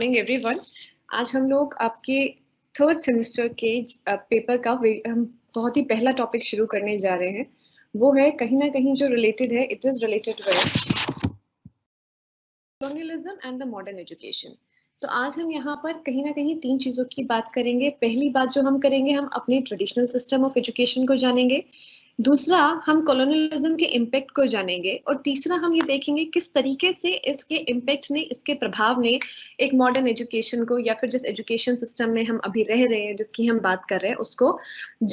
Morning everyone. आज हम लोग आपके थर्ड सेमेस्टर के पेपर का हम बहुत ही पहला टॉपिक शुरू करने जा रहे हैं। वो है कहीं ना कहीं जो रिलेटेड है, it is related with colonialism and the modern education. तो आज हम यहाँ पर कहीं ना कहीं तीन चीज़ों की बात करेंगे। पहली बात जो हम करेंगे, हम अपने ट्रेडिशनल सिस्टम ऑफ एजुकेशन को जानेंगे। दूसरा, हम कॉलोनियलिज्म के इम्पैक्ट को जानेंगे। और तीसरा, हम ये देखेंगे किस तरीके से इसके इम्पैक्ट ने, इसके प्रभाव ने एक मॉडर्न एजुकेशन को, या फिर जिस एजुकेशन सिस्टम में हम अभी रह रहे हैं, जिसकी हम बात कर रहे हैं, उसको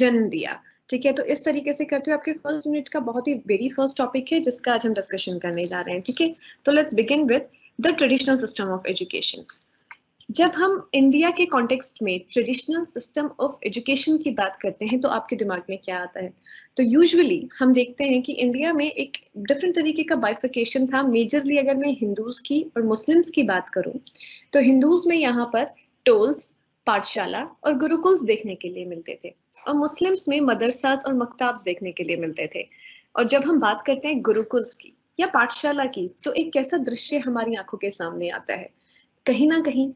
जन्म दिया। ठीक है, तो इस तरीके से करते हुए आपके फर्स्ट यूनिट का बहुत ही वेरी फर्स्ट टॉपिक है जिसका आज हम डिस्कशन करने जा रहे हैं। ठीक है, तो let's begin with the traditional system of education. जब हम इंडिया के कॉन्टेक्स्ट में ट्रेडिशनल सिस्टम ऑफ एजुकेशन की बात करते हैं तो आपके दिमाग में क्या आता है? तो यूजुअली हम देखते हैं कि इंडिया में एक डिफरेंट तरीके का बाइफिकेशन था। मेजरली अगर मैं हिंदूज की और मुस्लिम्स की बात करूं तो हिंदूज में यहाँ पर टोल्स, पाठशाला और गुरुकुल्स देखने के लिए मिलते थे, और मुस्लिम्स में मदरसास और मकताब्स देखने के लिए मिलते थे। और जब हम बात करते हैं गुरुकुल्स की या पाठशाला की, तो एक कैसा दृश्य हमारी आंखों के सामने आता है? कहीं ना कहीं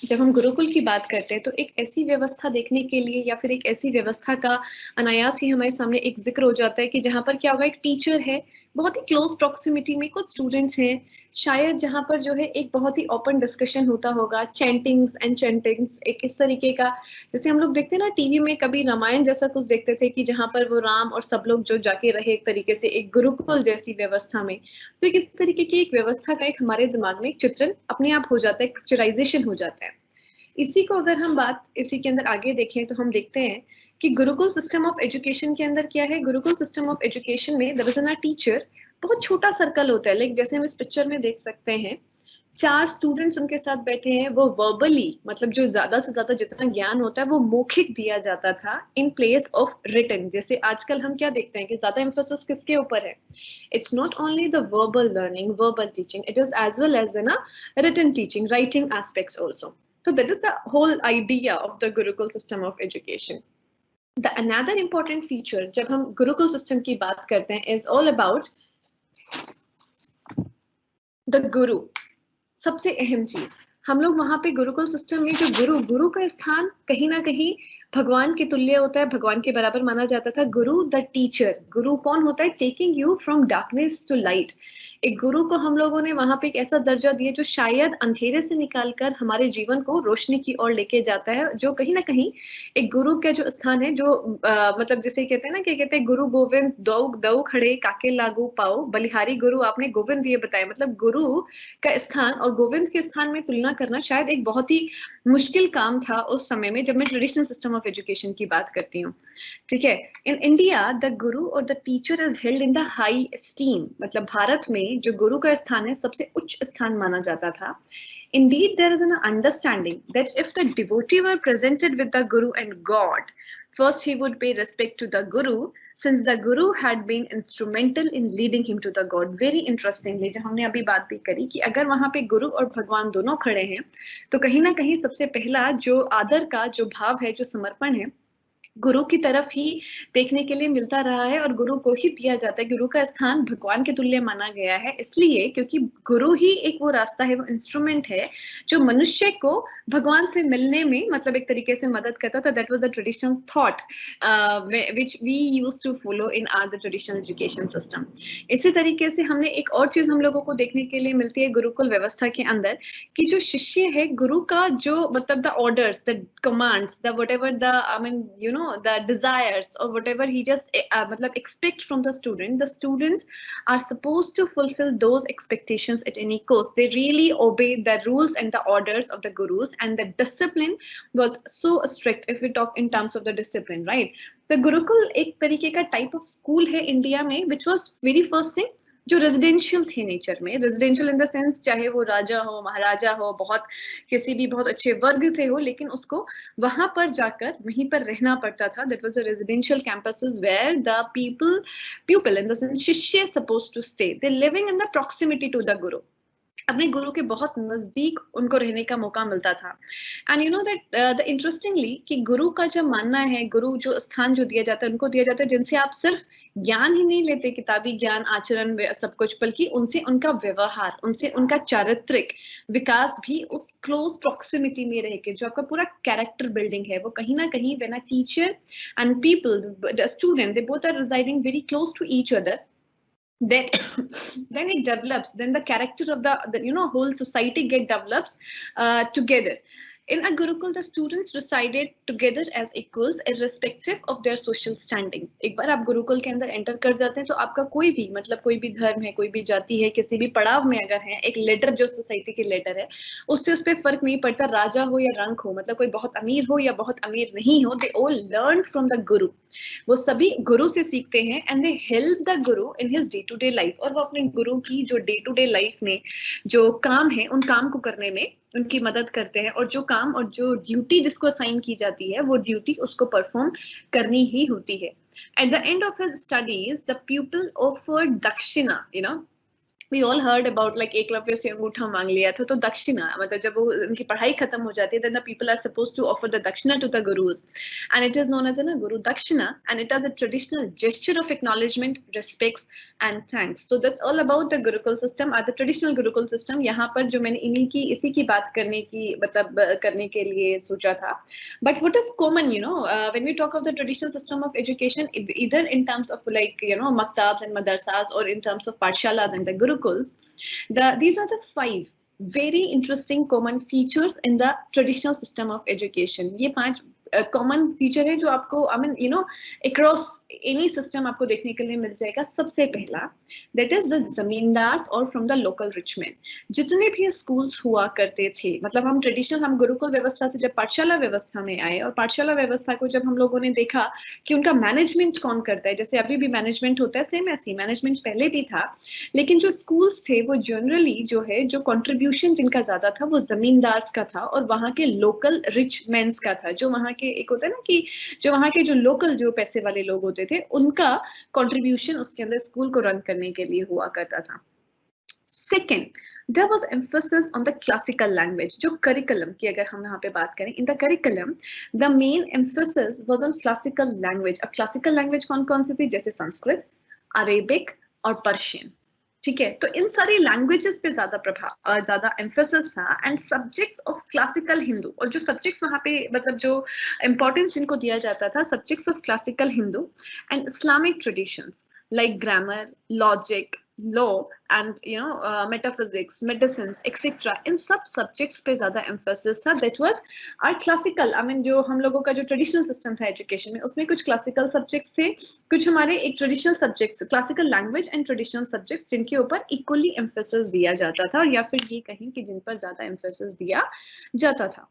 जब हम गुरुकुल की बात करते हैं तो एक ऐसी व्यवस्था देखने के लिए, या फिर एक ऐसी व्यवस्था का अनायास ही हमारे सामने एक जिक्र हो जाता है कि जहाँ पर क्या होगा, एक टीचर है, बहुत ही क्लोज प्रॉक्सिमिटी में कुछ स्टूडेंट्स हैं, शायद जहाँ पर जो है एक बहुत ही ओपन डिस्कशन होता होगा, चैंटिंग्स एंड चैंटिंग्स, एक इस तरीके का, जैसे हम लोग देखते हैं ना टीवी में, कभी रामायण जैसा कुछ देखते थे कि जहाँ पर वो राम और सब लोग जो जाके रहे एक तरीके से एक गुरुकुल जैसी व्यवस्था में। तो एक इस तरीके की एक व्यवस्था का एक हमारे दिमाग में एक चित्रण अपने आप हो जाता है, पिक्चराइजेशन हो जाता है। इसी को अगर हम बात इसी के अंदर आगे देखें तो हम देखते हैं कि गुरुकुल सिस्टम ऑफ एजुकेशन के अंदर क्या है। गुरुकुल सिस्टम ऑफ एजुकेशन में देयर इज अ टीचर, बहुत छोटा सर्कल होता है, लाइक जैसे हम इस पिक्चर में देख सकते हैं, 4 स्टूडेंट्स उनके साथ बैठे हैं। वो वर्बली, मतलब जो ज्यादा से ज्यादा जितना ज्ञान होता है वो मौखिक दिया जाता था इन प्लेस ऑफ रिटन। जैसे आजकल हम क्या देखते हैं कि ज्यादा एम्फोसिस किसके ऊपर है? It's not only the verbal learning, verbal teaching, it is as well as in written teaching, writing aspects also. So that is the whole idea of the Gurukul system of education. The another important feature जब हम Gurukul system की बात करते हैं is all about the Guru. सबसे अहम चीज, हम लोग वहां पे गुरुकुल सिस्टम में जो गुरु का स्थान कहीं ना कहीं भगवान के तुल्य होता है, भगवान के बराबर माना जाता था। गुरु द टीचर, गुरु कौन होता है? Taking you from darkness to light. एक गुरु को हम लोगों ने वहां पे एक ऐसा दर्जा दिया जो शायद अंधेरे से निकालकर हमारे जीवन को रोशनी की ओर लेके जाता है। जो कहीं ना कहीं एक गुरु का जो स्थान है, जो मतलब जिसे कहते हैं ना, क्या कहते हैं, गुरु गोविंद दो दो खड़े काके लागू पाओ, बलिहारी गुरु आपने गोविंद ये बताया। मतलब गुरु का स्थान और गोविंद के स्थान में तुलना करना शायद एक बहुत ही मुश्किल काम था उस समय में, जब मैं ट्रेडिशनल सिस्टम ऑफ एजुकेशन की बात करती हूँ। ठीक है, इन इंडिया द गुरु और the teacher is held in the high steam. मतलब भारत में जो गुरु का स्थान है सबसे उच्च स्थान माना जाता था। Indeed, there is an understanding that if the devotee were presented with the Guru and God, first he would pay respect to the Guru, since the Guru had been instrumental in leading him to the God. Very interestingly, जब हमने अभी बात भी करी कि अगर वहां पे गुरु और भगवान दोनों खड़े हैं तो कहीं ना कहीं सबसे पहला जो आदर का जो भाव है, जो समर्पण है, गुरु की तरफ ही देखने के लिए मिलता रहा है, और गुरु को ही दिया जाता है। गुरु का स्थान भगवान के तुल्य माना गया है, इसलिए क्योंकि गुरु ही एक वो रास्ता है, वो इंस्ट्रूमेंट है जो मनुष्य को भगवान से मिलने में मतलब एक तरीके से मदद करता था। That was the traditional thought which we used to follow in our the traditional education system. इसी तरीके से हमने एक और चीज हम लोगों को देखने के लिए मिलती है गुरुकुल व्यवस्था के अंदर, कि जो शिष्य है, गुरु का जो मतलब the orders, the commands, the whatever the I mean you know the desires or whatever he just matlab expect from the students are supposed to fulfill those expectations at any cost. They really obey the rules and the orders of the gurus, and the discipline was so strict if we talk in terms of the discipline, right? The gurukul ek tarike ka type of school hai India mein, which was very first thing जो residential थे nature में। Residential in the sense, चाहे वो राजा हो, महाराजा हो, बहुत किसी भी बहुत अच्छे वर्ग से हो, लेकिन उसको वहां पर जाकर वहीं पर रहना पड़ता था। That was the residential campuses where the people in the sense शिष्य supposed to stay, they living in the proximity to the guru. अपने गुरु के बहुत नजदीक उनको रहने का मौका मिलता था। And you know that the interestingly कि गुरु का जो मानना है, गुरु जो स्थान जो दिया जाता है उनको दिया जाता है जिनसे आप सिर्फ ज्ञान ही नहीं लेते, किताबी ज्ञान, आचरण, सब कुछ, बल्कि उनसे उनका व्यवहार, उनसे उनका चारित्रिक विकास भी उस क्लोज प्रॉक्सिमिटी में रह के जो आपका पूरा कैरेक्टर बिल्डिंग है वो कहीं ना कहीं when a teacher and people, the student, they both are residing very close to each other, then then it develops, then the character of the you know whole society get develops together. In a gurukul the students resided together as equals irrespective of their social standing. एक बार आप गुरुकुल के अंदर enter कर जाते हैं तो आपका कोई भी, मतलब कोई भी धर्म है, कोई भी जाति है, किसी भी पड़ाव में अगर है, एक लेडर जो सोसाइटी के लेडर है, उससे उस पर फर्क नहीं पड़ता राजा हो या रंक हो, मतलब कोई बहुत अमीर हो या बहुत अमीर नहीं हो, they all learn from the गुरु। वो सभी गुरु से सीखते हैं and they help the guru in his day to day life. और वो अपने गुरु की जो डे टू डे लाइफ में जो काम है उन काम को करने में उनकी मदद करते हैं, और जो काम और जो ड्यूटी जिसको असाइन की जाती है वो ड्यूटी उसको परफॉर्म करनी ही होती है। At the end of his studies the people offered dakshina, you know we all heard about like Eklavya से अंगूठा मांग लिया था, तो दक्षिणा मतलब जब वो उनकी पढ़ाई खत्म हो जाती है then the people are supposed to offer the dakshina to the gurus, and it is known as a guru dakshina, and it is a traditional gesture of acknowledgement, respects and thanks. So that's all about the gurukul system or the traditional gurukul system. यहाँ पर जो मैंने इसी की बात करने की मतलब करने के लिए सोचा था। But what is common, you know, when we talk of the traditional system of education, either in terms of like you know maktabs and madrasas or in terms of pathshalas and the gurukuls, these are the 5 very interesting common features in the traditional system of education. ये 5 common feature है जो आपको I mean you know across any system आपको देखने के लिए मिल जाएगा। सबसे पहला दैट इज द जमींदार्स और फ्रॉम द लोकल रिचमेंट। जितने भी स्कूल्स हुआ करते थे, मतलब हम ट्रेडिशनल, हम गुरुकुल व्यवस्था से जब पाठशाला व्यवस्था में आए और पाठशाला व्यवस्था को जब हम लोगों ने देखा कि उनका मैनेजमेंट कौन करता है, जैसे अभी भी मैनेजमेंट होता है सेम ऐसे ही मैनेजमेंट पहले भी था, लेकिन जो स्कूल्स थे वो जनरली जो है जो कंट्रीब्यूशन जिनका ज्यादा था वो जमींदार्स का था और वहाँ के लोकल रिच मेंस का था। जो वहाँ के एक होता है ना कि जो वहाँ के जो लोकल जो पैसे वाले लोग होते थे उनका कंट्रीब्यूशन उसके अंदर स्कूल को रन करने के लिए हुआ करता था। Second, there was emphasis on the classical language. जो curriculum की अगर हम यहाँ पे बात करें, in the curriculum the main emphasis was on classical language. अब classical language कौन कौन सी थी, जैसे संस्कृत, अरेबिक और पर्शियन, ठीक है। तो इन सारी लैंग्वेजेस पे ज्यादा एम्फेसिस था and subjects of classical Hindu, और जो सब्जेक्ट्स वहाँ पे मतलब जो इम्पोर्टेंस इनको दिया जाता था, subjects of classical Hindu and Islamic traditions like grammar, logic, law and you know metaphysics, medicines etcetera, इन सब सब्जेक्ट्स पे ज्यादा एम्फेसिस था। That was our classical, I mean जो हम लोगों का जो ट्रेडिशनल सिस्टम था एजुकेशन में, उसमें कुछ क्लासिकल सब्जेक्ट्स थे, कुछ हमारे एक traditional subjects, classical language and traditional subjects जिनके ऊपर इक्वली एम्फेसिस दिया जाता था, और या फिर ये कहें कि जिन पर ज्यादा एम्फेसिस दिया जाता था।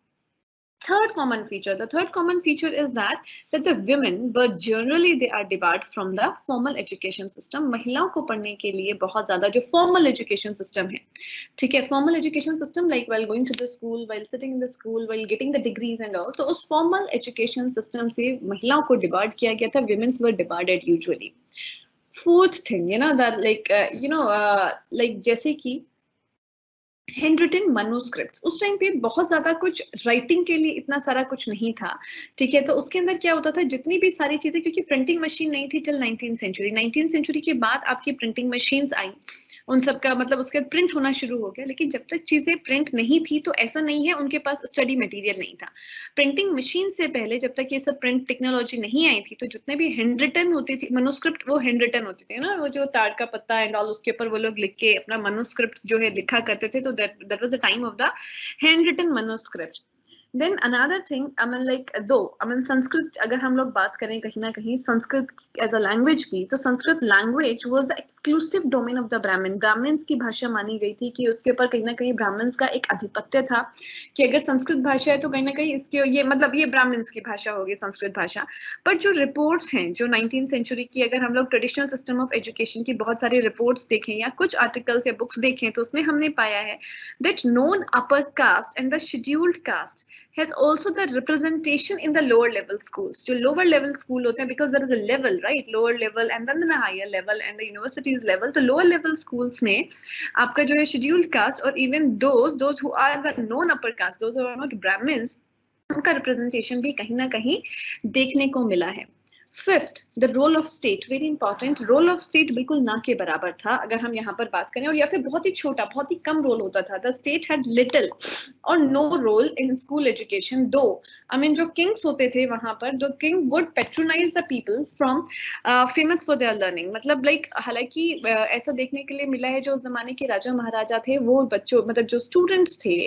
Third common feature, the third common feature is that the women were generally they are debarred from the formal education system. महिलाओं को पढ़ने के लिए बहुत ज्यादा जो formal education system है, ठीक है, formal education system like while going to the school, while sitting in the school, while getting the degrees and all, तो उस formal education system से महिलाओं को debarred किया गया था, women were debarred usually. Fourth thing, you know that like जैसे कि हैंड रिटन मैन्युस्क्रिप्ट्स, उस टाइम पे बहुत ज्यादा कुछ राइटिंग के लिए इतना सारा कुछ नहीं था, ठीक है। तो उसके अंदर क्या होता था, जितनी भी सारी चीजें, क्योंकि प्रिंटिंग मशीन नहीं थी till 19th century, 19th century के बाद आपकी प्रिंटिंग मशीन्स आई, उन सब का मतलब उसके बाद प्रिंट होना शुरू हो गया, लेकिन जब तक चीजें प्रिंट नहीं थी तो ऐसा नहीं है उनके पास स्टडी मटेरियल नहीं था। प्रिंटिंग मशीन से पहले जब तक ये सब प्रिंट टेक्नोलॉजी नहीं आई थी, तो जितने भी हैंड रिटन होती थी मैन्युस्क्रिप्ट, वो हैंड रिटन होती थी ना, वो जो ताड़ का पत्ता एंड ऑल, उसके ऊपर वो लोग लिख के अपना मैन्युस्क्रिप्ट जो है लिखा करते थे, तो that was the time of the hand written manuscript. Then another thing, I mean like though, I mean Sanskrit अगर हम लोग बात करें कहीं ना कहीं संस्कृत as a language की, तो Sanskrit language was the exclusive domain of the Brahmin. Brahmins की भाषा मानी गई थी कि उसके ऊपर कहीं ना कहीं ब्राह्मण्स का एक आधिपत्य था, कि अगर संस्कृत भाषा है तो कहीं ना कहीं इसके ये मतलब ये ब्राह्मण्स की भाषा होगी संस्कृत भाषा। बट जो रिपोर्ट्स हैं जो 19th सेंचुरी की, अगर हम लोग ट्रेडिशनल सिस्टम ऑफ एजुकेशन की बहुत सारी रिपोर्ट्स देखें या कुछ आर्टिकल्स या बुक्स देखें, तो उसमें हमने पाया है that known upper caste and the scheduled caste has also the representation in the lower level schools. जो lower level school होते हैं, because there is a level, right? Lower level and then the higher level and the universities level. तो lower level schools में आपका जो है scheduled caste और even those who are the non upper caste, those who are not Brahmins, उनका representation भी कहीं ना कहीं देखने को मिला है. Fifth, the role of state, very important. Role of state बिल्कुल ना के बराबर था अगर हम यहाँ पर बात करें, और या फिर बहुत ही छोटा, बहुत ही कम रोल होता था. द स्टेट हैड लिटिल और no role in school education. Though I mean जो किंग्स होते थे वहां पर, the king would patronise the people from famous for their learning. मतलब लाइक हालांकि ऐसा देखने के लिए मिला है जो जमाने के राजा महाराजा थे वो बच्चों मतलब जो स्टूडेंट्स थे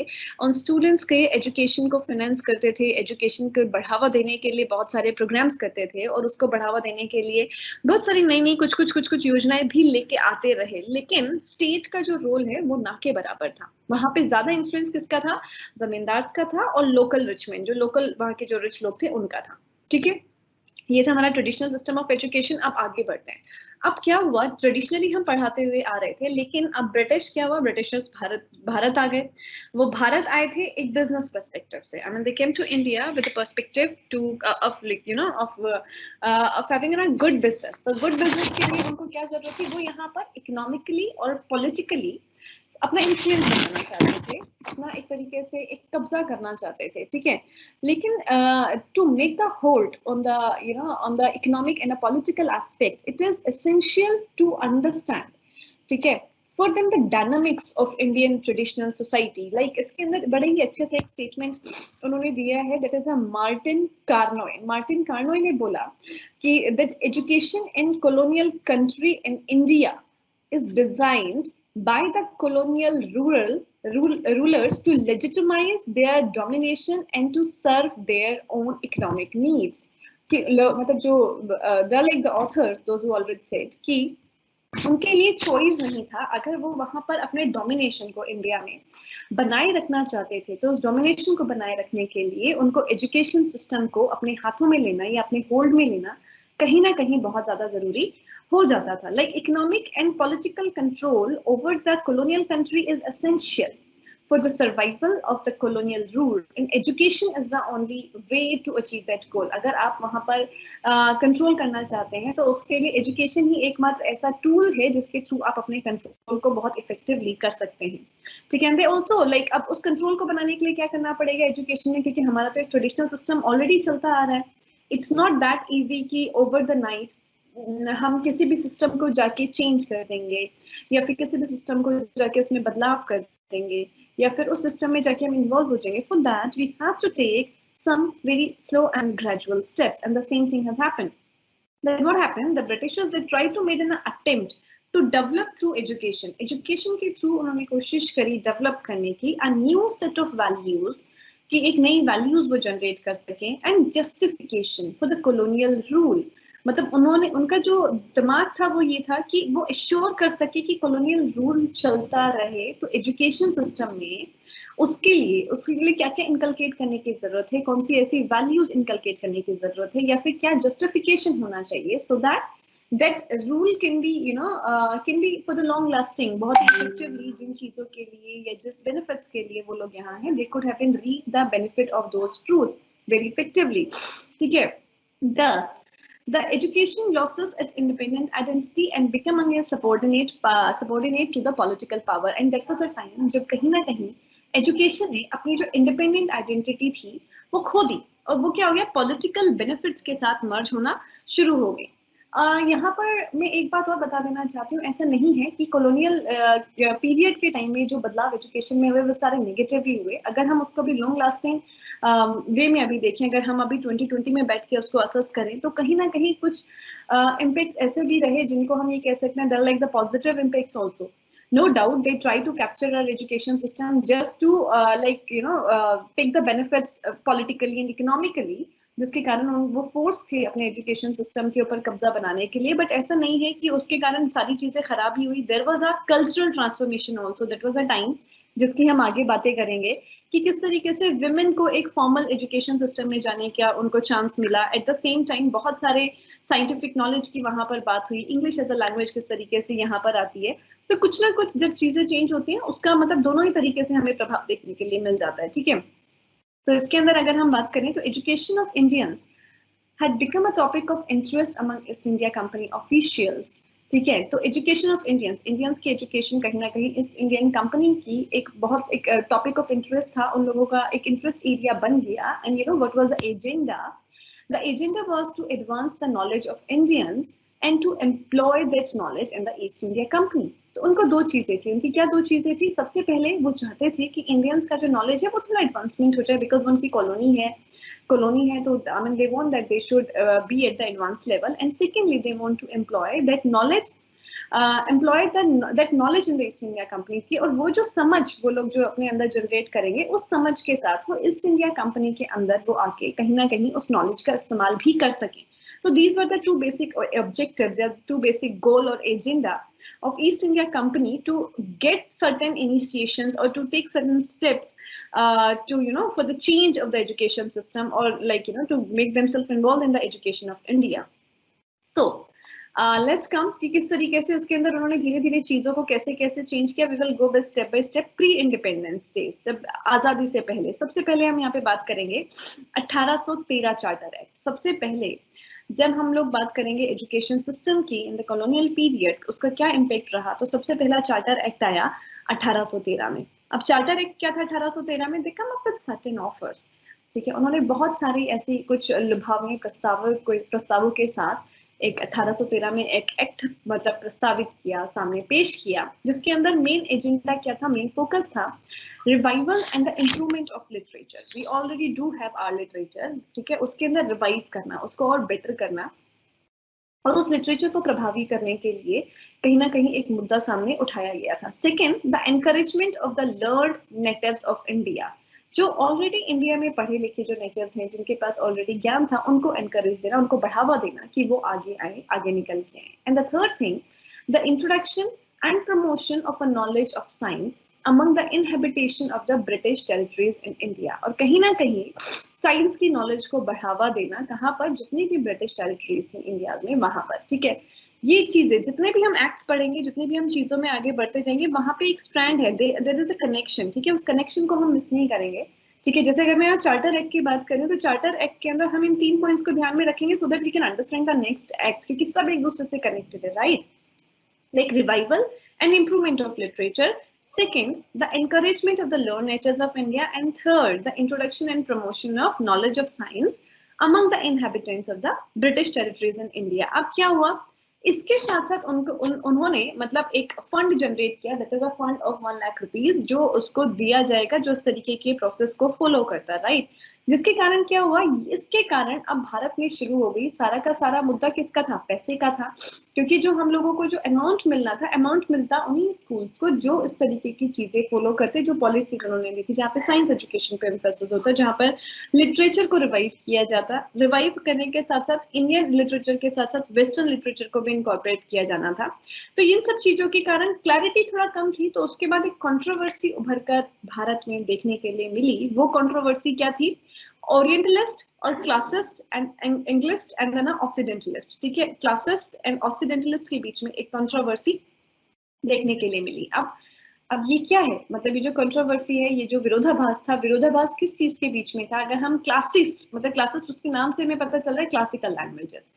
उन स्टूडेंट्स के एजुकेशन को फाइनेंस करते थे, एजुकेशन को बढ़ावा देने के लिए बहुत सारे प्रोग्राम्स करते थे और उसको बढ़ावा देने के लिए बहुत सारी नई नई कुछ योजनाएं भी लेके आते रहे. लेकिन स्टेट का जो रोल है वो ना के बराबर था. वहां पे ज्यादा इन्फ्लुएंस किसका था? जमींदार्स का था और लोकल रिचमैन, जो लोकल वहां के जो रिच लोग थे उनका था. ठीक है, ये था हमारा ट्रेडिशनल सिस्टम ऑफ एजुकेशन. अब आगे बढ़ते हैं. अब क्या हुआ, ट्रेडिशनली हम पढ़ाते हुए आ रहे थे, लेकिन अब ब्रिटिश क्या हुआ, ब्रिटिशर्स भारत आ गए. वो भारत आए थे एक बिजनेस पर्सपेक्टिव से. I mean they came to India with a perspective to of like you know of having a good business. तो गुड बिजनेस के लिए उनको क्या जरूरत थी, वो यहाँ पर इकोनॉमिकली और पॉलिटिकली अपना इन्फ्लुएंस बनाना चाहते थे, अपना एक तरीके से एक कब्जा करना चाहते थे. ठीक है, लेकिन to make the hold on the on the economic and a political aspect, it is essential to understand. ठीक है, for them the dynamics of Indian traditional society. Like इसके अंदर बड़े ही अच्छे से एक स्टेटमेंट उन्होंने दिया है, that is a Martin Carnoy. Martin Carnoy ने बोला कि that education in colonial country in India is designed by the colonial rulers to legitimize their domination and to serve their own economic needs. मतलब जो like the authors, those who always said कि उनके लिए choice नहीं था. अगर वो वहां पर अपने डोमिनेशन को इंडिया में बनाए रखना चाहते थे तो उस डोमिनेशन को बनाए रखने के लिए उनको एजुकेशन सिस्टम को अपने हाथों में लेना या अपने होल्ड में लेना कहीं ना कहीं बहुत ज्यादा जरूरी हो जाता था. Like economic and political control over the colonial country is essential for the survival of the colonial rule, and education is the only way to achieve that goal. अगर आप वहाँ पर कंट्रोल करना चाहते हैं तो उसके लिए एजुकेशन ही एकमात्र ऐसा टूल है जिसके थ्रू आप अपने कंट्रोल को बहुत इफेक्टिवली कर सकते हैं. ठीक है, एंड दे ऑल्सो लाइक अब उस कंट्रोल को बनाने के लिए क्या करना पड़ेगा एजुकेशन में, क्योंकि हमारा तो एक ट्रेडिशनल सिस्टम ऑलरेडी चलता आ रहा है. इट्स नॉट दैट ईजी कि ओवर द नाइट हम किसी भी सिस्टम को जाके चेंज कर देंगे या फिर किसी भी सिस्टम को जाके उसमें बदलाव कर देंगे या फिर उस सिस्टम में जाके हम इन्वॉल्व हो जाएंगे. For that we have to take some very slow and gradual steps, and the same thing has happened. Then what happened, the Britishers, they tried to make an attempt to develop through education. Education के through उन्होंने कोशिश करी develop करने की a new set of values, कि एक नई values वो generate कर सकें, and justification for the colonial rule. मतलब उन्होंने उनका जो दिमाग था वो ये था कि वो एश्योर कर सके कि कॉलोनियल रूल चलता रहे. तो एजुकेशन सिस्टम में उसके लिए क्या क्या इनकलकेट करने की जरूरत है, कौन सी ऐसी वैल्यूज इनकलकेट करने की जरूरत है, या फिर क्या जस्टिफिकेशन होना चाहिए, so that rule can be for the long lasting. बहुत इफेक्टिवली जिन चीजों के लिए या जिस बेनिफिट्स के लिए वो लोग यहाँ हैं, they could have been reap the benefit of those fruits very effectively. ठीक है, thus the education loses its independent identity and becoming a subordinate to the political power. And that was the time जब कहीं ना कहीं education ने अपनी जो independent identity थी वो खो दी और वो क्या हो गया, पॉलिटिकल बेनिफिट्स के साथ मर्ज होना शुरू हो गई. यहाँ पर मैं एक बात और बता देना चाहती हूँ, ऐसा नहीं है कि कॉलोनियल पीरियड के टाइम में जो बदलाव एजुकेशन में हुए वो सारे नेगेटिव ही हुए. अगर हम उसको भी लॉन्ग लास्टिंग वे में अभी देखें, अगर हम अभी 2020 में बैठ के उसको असेस करें तो कहीं ना कहीं कुछ इम्पैक्ट्स ऐसे भी रहे जिनको हम ये कह सकते हैं, like the positive impacts also. No doubt they try to capture our education system just to take the benefits politically and economically, जिसके कारण वो फोर्स थे अपने एजुकेशन सिस्टम के ऊपर कब्जा बनाने के लिए. बट ऐसा नहीं है कि उसके कारण सारी चीजें खराब ही हुई. There was a cultural transformation also, that was a time जिसकी हम आगे बातें करेंगे कि किस तरीके से विमेन को एक फॉर्मल एजुकेशन सिस्टम में जाने का उनको चांस मिला. एट द सेम टाइम बहुत सारे साइंटिफिक नॉलेज की वहां पर बात हुई, इंग्लिश एज अ लैंग्वेज किस तरीके से यहाँ पर आती है. तो कुछ ना कुछ जब चीजें चेंज होती हैं उसका मतलब दोनों ही तरीके से हमें प्रभाव देखने के लिए मिल जाता है. ठीक है, तो इसके अंदर अगर हम बात करें तो education of Indians had become a topic of interest among East India Company officials. ठीक है, तो एजुकेशन ऑफ इंडियंस की एजुकेशन कहीं ना कहीं ईस्ट इंडियन कंपनी की एक टॉपिक ऑफ इंटरेस्ट था, उन लोगों का एक इंटरेस्ट एरिया बन गया. And you know what was the agenda? The agenda was to advance the knowledge of Indians and to employ that knowledge in the East India Company. तो उनको दो चीजें थी. उनकी क्या दो चीजें थी? सबसे पहले वो चाहते थे कि इंडियंस का जो नॉलेज है वो थोड़ा एडवांसमेंट हो जाए, बिकॉज उनकी कॉलोनी है तो I mean they want that they should be at the advanced level. And secondly they want to employ that knowledge that knowledge in the East India Company की, और वो जो समझ वो लोग जो अपने अंदर जनरेट करेंगे उस समझ के साथ वो ईस्ट इंडिया कंपनी के अंदर वो आके कहीं ना कहीं उस नॉलेज का इस्तेमाल भी कर सकें. तो these were the two basic objectives या two basic goal or agenda of East India Company to get certain initiations or to take certain steps to, you know, for the change of the education system, or like, you know, to make themselves involved in the education of India. So let's come कि किस तरीके से उसके अंदर उन्होंने धीरे धीरे चीजों को कैसे कैसे चेंज किया. We will go by step pre independence days, जब आजादी से पहले. सबसे पहले हम यहाँ पे बात करेंगे 1813 चार्टर एक्ट. सबसे पहले जब हम लोग बात करेंगे एजुकेशन सिस्टम की इन द कॉलोनियल पीरियड, उसका क्या इम्पैक्ट रहा, तो सबसे पहला चार्टर एक्ट आया 1813 में. अब चार्टर एक्ट क्या था 1813 में? They come up with certain offers. ठीक है, उन्होंने बहुत सारी ऐसी कुछ लुभावनी प्रस्तावों के साथ एक 1813 में एक एक्ट मतलब प्रस्तावित किया, सामने पेश किया, जिसके अंदर मेन एजेंडा क्या था, मेन फोकस था revival and the improvement of literature. We already do have our literature. ठीक है, उसके अंदर रिवाइव करना, उसको और बेटर करना, और उस लिटरेचर को प्रभावी करने के लिए कहीं ना कहीं एक मुद्दा सामने उठाया गया था. Second, the encouragement of the learned natives of India. जो ऑलरेडी इंडिया में पढ़े लिखे जो नेटिव्स हैं, जिनके पास ऑलरेडी ज्ञान था, उनको एनकरेज देना, उनको बढ़ावा देना कि वो आगे आए, आगे निकल के आए. And the third thing, the introduction and promotion of a knowledge of science among the inhabitation of the British territories in India. और कहीं ना कहीं साइंस की नॉलेज को बढ़ावा देना, कहाँ पर? जितनी भी ब्रिटिश टेरिटरीज हैं इंडिया में, वहां पर. ठीक है, ये चीजें जितने भी हम एक्ट्स पढ़ेंगे, जितने भी हम चीजों में आगे बढ़ते जाएंगे, वहां पे एक स्ट्रैंड है, देयर इज अ कनेक्शन. ठीक है, उस कनेक्शन को हम मिस नहीं करेंगे. ठीक है, जैसे अगर मैं यहाँ चार्टर एक्ट की बात करूँ तो चार्टर एक्ट के अंदर हम इन 3 पॉइंट्स को ध्यान में रखेंगे so that we can understand the next act, क्योंकि सब एक दूसरे से कनेक्टेड है, right? Like revival and improvement of literature. Second, the encouragement of the learned natives of India. And third, the introduction and promotion of knowledge of science among the inhabitants of the British territories in India. अब क्या हुआ? इसके साथ साथ उन्होंने मतलब एक fund generate किया, that is a fund of 1 lakh rupees, जो उसको दिया जाएगा जो इस तरीके के प्रोसेस को फॉलो करता है, राइट? जिसके कारण क्या हुआ? इसके कारण अब भारत में शुरू हो गई, सारा का सारा मुद्दा किसका था? पैसे का था. क्योंकि जो हम लोगों को जो अमाउंट मिलना था, अमाउंट मिलता उन्हीं स्कूल्स को जो इस तरीके की चीजें फॉलो करते, जो पॉलिसीज उन्होंने दी थी, जहाँ पे साइंस एजुकेशन पे एम्फेसिस होता, जहाँ पर लिटरेचर को रिवाइव किया जाता. रिवाइव करने के साथ साथ इंडियन लिटरेचर के साथ साथ वेस्टर्न लिटरेचर को भी इनकॉर्पोरेट किया जाना था. तो इन सब चीजों के कारण क्लैरिटी थोड़ा कम थी. तो उसके बाद एक कंट्रोवर्सी उभर कर भारत में देखने के लिए मिली. वो कंट्रोवर्सी क्या थी? ओरिएंटलिस्ट और क्लासिस्ट एंड इंग्लिस्ट एंड देन ऑक्सीडेंटलिस्ट. ठीक है, क्लासिस्ट एंड ऑक्सीडेंटलिस्ट के बीच में एक कंट्रोवर्सी देखने के लिए मिली. अब ये क्या है? मतलब ये जो कंट्रोवर्सी है, ये जो विरोधाभास था, विरोधाभास किस चीज के बीच में था? अगर हम क्लासिस्ट, मतलब क्लासिस्ट उसके नाम से हमें पता चल रहा है क्लासिकल लैंग्वेजेस,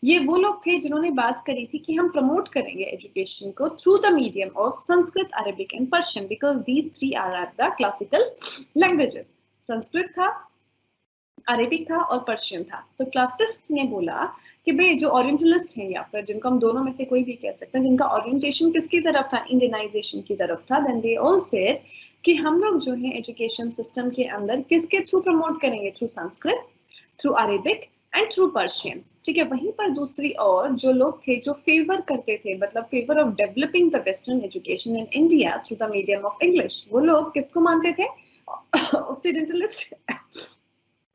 ये वो लोग थे जिन्होंने बात करी थी कि हम प्रमोट करेंगे एजुकेशन को through the medium of Sanskrit, Arabic and Persian, because these 3 are the classical languages. Sanskrit था, अरेबिक था और पर्शियन था. तो क्लासिस्ट ने बोला कि भाई जो ओरिएंटलिस्ट हैं, या फिर जिनको हम दोनों में से कोई भी कह सकते हैं, जिनका ओरिएंटेशन किसकी तरफ था? इंडियनाइजेशन की तरफ था, देन दे ऑल सेड कि हम लोग जो है एजुकेशन सिस्टम के अंदर किसके थ्रू प्रमोट करेंगे? Through Sanskrit, through Arabic and through Persian. ठीक है, वहीं पर दूसरी ओर जो लोग थे जो फेवर करते थे, मतलब favour of developing the western education in India through the medium of English, वो लोग किसको मानते थे? ऑक्सीडेंटलिस्ट.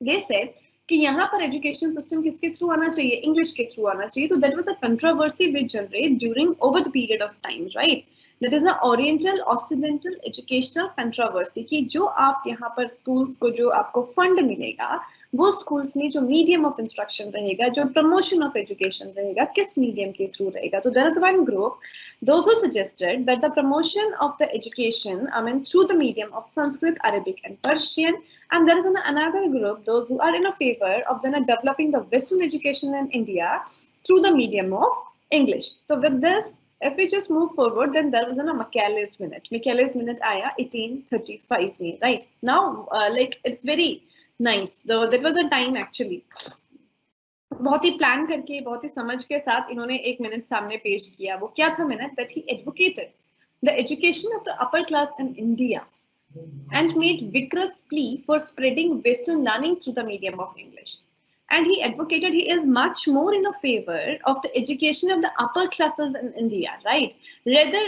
They said कि यहाँ पर एजुकेशन सिस्टम किसके थ्रू आना चाहिए? इंग्लिश के थ्रू आना चाहिए. तो that was a controversy which generate during over the period of time, right? That is a oriental occidental educational controversy, कि जो आप यहाँ पर स्कूल्स को जो आपको फंड मिलेगा वो स्कूल्स में जो मीडियम ऑफ इंस्ट्रक्शन रहेगा, जो प्रमोशन ऑफ एजुकेशन रहेगा, किस मीडियम के थ्रू रहेगा. तो there is one group those who suggested that the promotion of the education, through the medium of Sanskrit, Arabic, and Persian. And there is another group, those who are in a favor of then developing the Western education in India through the medium of English. So with this, if we just move forward, then there was a Macaulay minute. Macaulay minute aya 1835 mein, right? Now, like it's very nice. Though that was a time actually. बहुत ही plan करके, बहुत ही समझ के साथ इन्होंने एक minute सामने पेश किया. वो क्या था minute? That he advocated the education of the upper class in India and made vigorous plea for spreading Western learning through the medium of English. And he advocated, he is much more in a favor of the education of the upper classes in India, right? Rather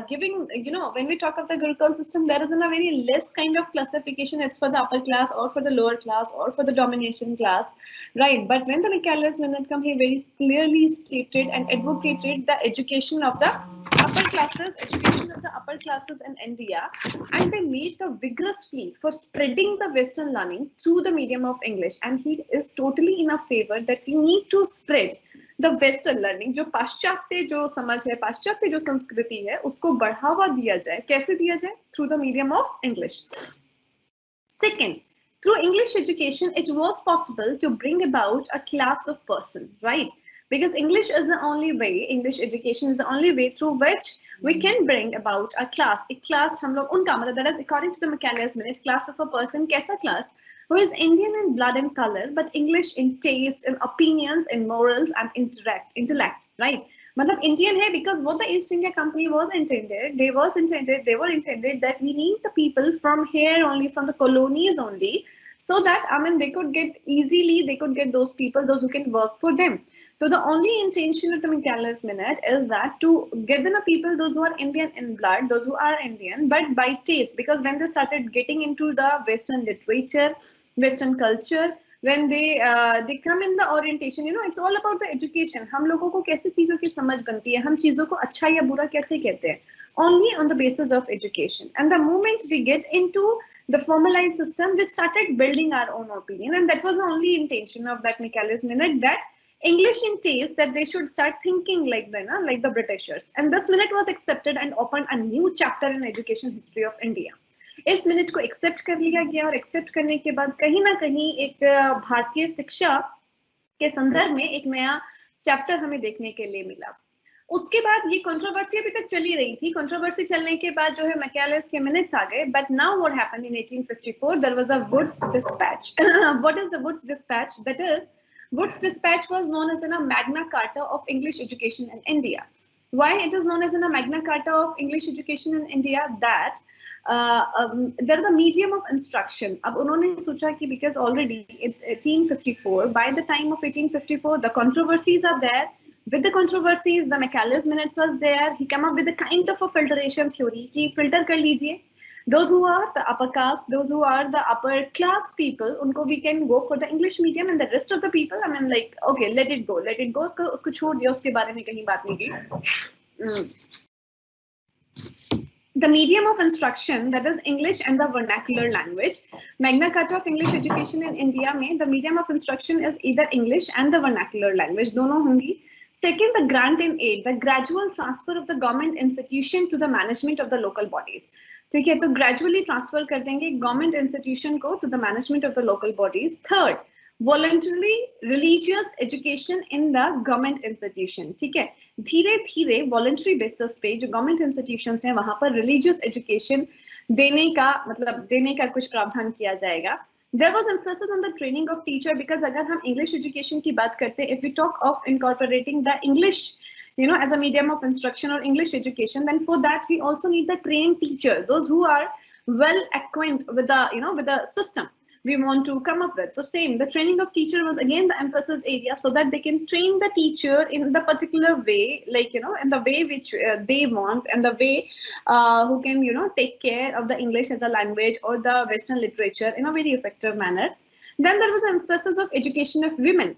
giving, you know, when we talk of the Gurukul system, there is a very less kind of classification. It's for the upper class or for the lower class or for the domination class, right? But when the Macaulay minute come, he very clearly stated and advocated the education of the upper classes, education of the upper classes in India, and they made the vigorous plea for spreading the Western learning through the medium of English. And he is totally in a favor that we need to spread the Western learning. जो पाश्चात्य जो समझ है, पाश्चात्य जो संस्कृति है, उसको बढ़ावा दिया जाए. कैसे दिया जाए? Through the medium of English. Second, through English education, it was possible to bring about a class of person, right? Because English is the only way, English education is the only way through which we can bring about a class. A class, हम लोग उनका मतलब, that is according to the Macaulay minute, class of a person, कैसा class? Who is Indian in blood and color, but English in taste, in opinions, in morals, and intellect, right? मतलब Indian है because what the East India Company was intended, they were intended that we need the people from here only, from the colonies only, so that they could get those people, those who can work for them. So the only intention of the Macaulay minute is that to get the people, those who are Indian in blood, those who are Indian, but by taste, because when they started getting into the Western literature, Western culture, when they come in the orientation, you know, it's all about the education. हम लोगों को कैसे चीजों की समझ बनती है, हम चीजों को अच्छा या बुरा कैसे कहते हैं, only on the basis of education. And the moment we get into the formalized system, we started building our own opinion, and that was the only intention of that Macaulay minute, that English in taste, that they should start thinking like the Britishers. And this minute was accepted and opened a new chapter in education history of India. इस minute को accept कर लिया गया, और accept करने के बाद कहीं ना कहीं एक भारतीय शिक्षा के संदर्भ में एक नया चैप्टर हमें देखने के लिए मिला. उसके बाद ये कंट्रोवर्सी अभी तक चली रही थी. कंट्रोवर्सी चलने के बाद जो है मैकाले के मिनट्स आ गए. But now what happened in 1854, there was a Wood's dispatch. What is the Wood's dispatch? That is, Wood's dispatch was known as a Magna Carta of English education in India. Why it is known as a Magna Carta of English education in India? That they're the medium of instruction. अब उन्होंने सोचा कि because already it's 1854, by the time of 1854 the controversies are there. With the controversies, the Macaulay minutes was there. He came up with a kind of a filtration theory कि filter कर लीजिए. Those who are the upper caste, those who are the upper class people, unko we can go for the English medium, and the rest of the people, like, okay, let it go. Usko chhod diya, uske bare mein kahin baat nahi ki. The medium of instruction, that is English and the vernacular language. Magna Carta of English education in India mein, the medium of instruction is either English and the vernacular language, dono hongi. Second, the grant and aid, the gradual transfer of the government institution to the management of the local bodies. ठीक है, तो gradually transfer कर देंगे government institution को to the management of the local bodies. Third, voluntary religious education in the government institution. ठीक है, धीरे धीरे वॉलंटरी बेसिस पे जो गवर्नमेंट इंस्टीट्यूशंस हैं वहां पर रिलीजियस एजुकेशन देने का कुछ प्रावधान किया जाएगा. There was emphasis on the training of teacher, because अगर हम English education की बात करते हैं, if we talk of incorporating the English, you know, as a medium of instruction or English education, then for that we also need the trained teacher, those who are well acquainted with the, you know, with the system we want to come up with. So same, the training of teacher was again the emphasis area, so that they can train the teacher in the particular way, like, you know, in the way which they want, and the way who can, you know, take care of the English as a language or the Western literature in a very effective manner. Then there was an emphasis of education of women.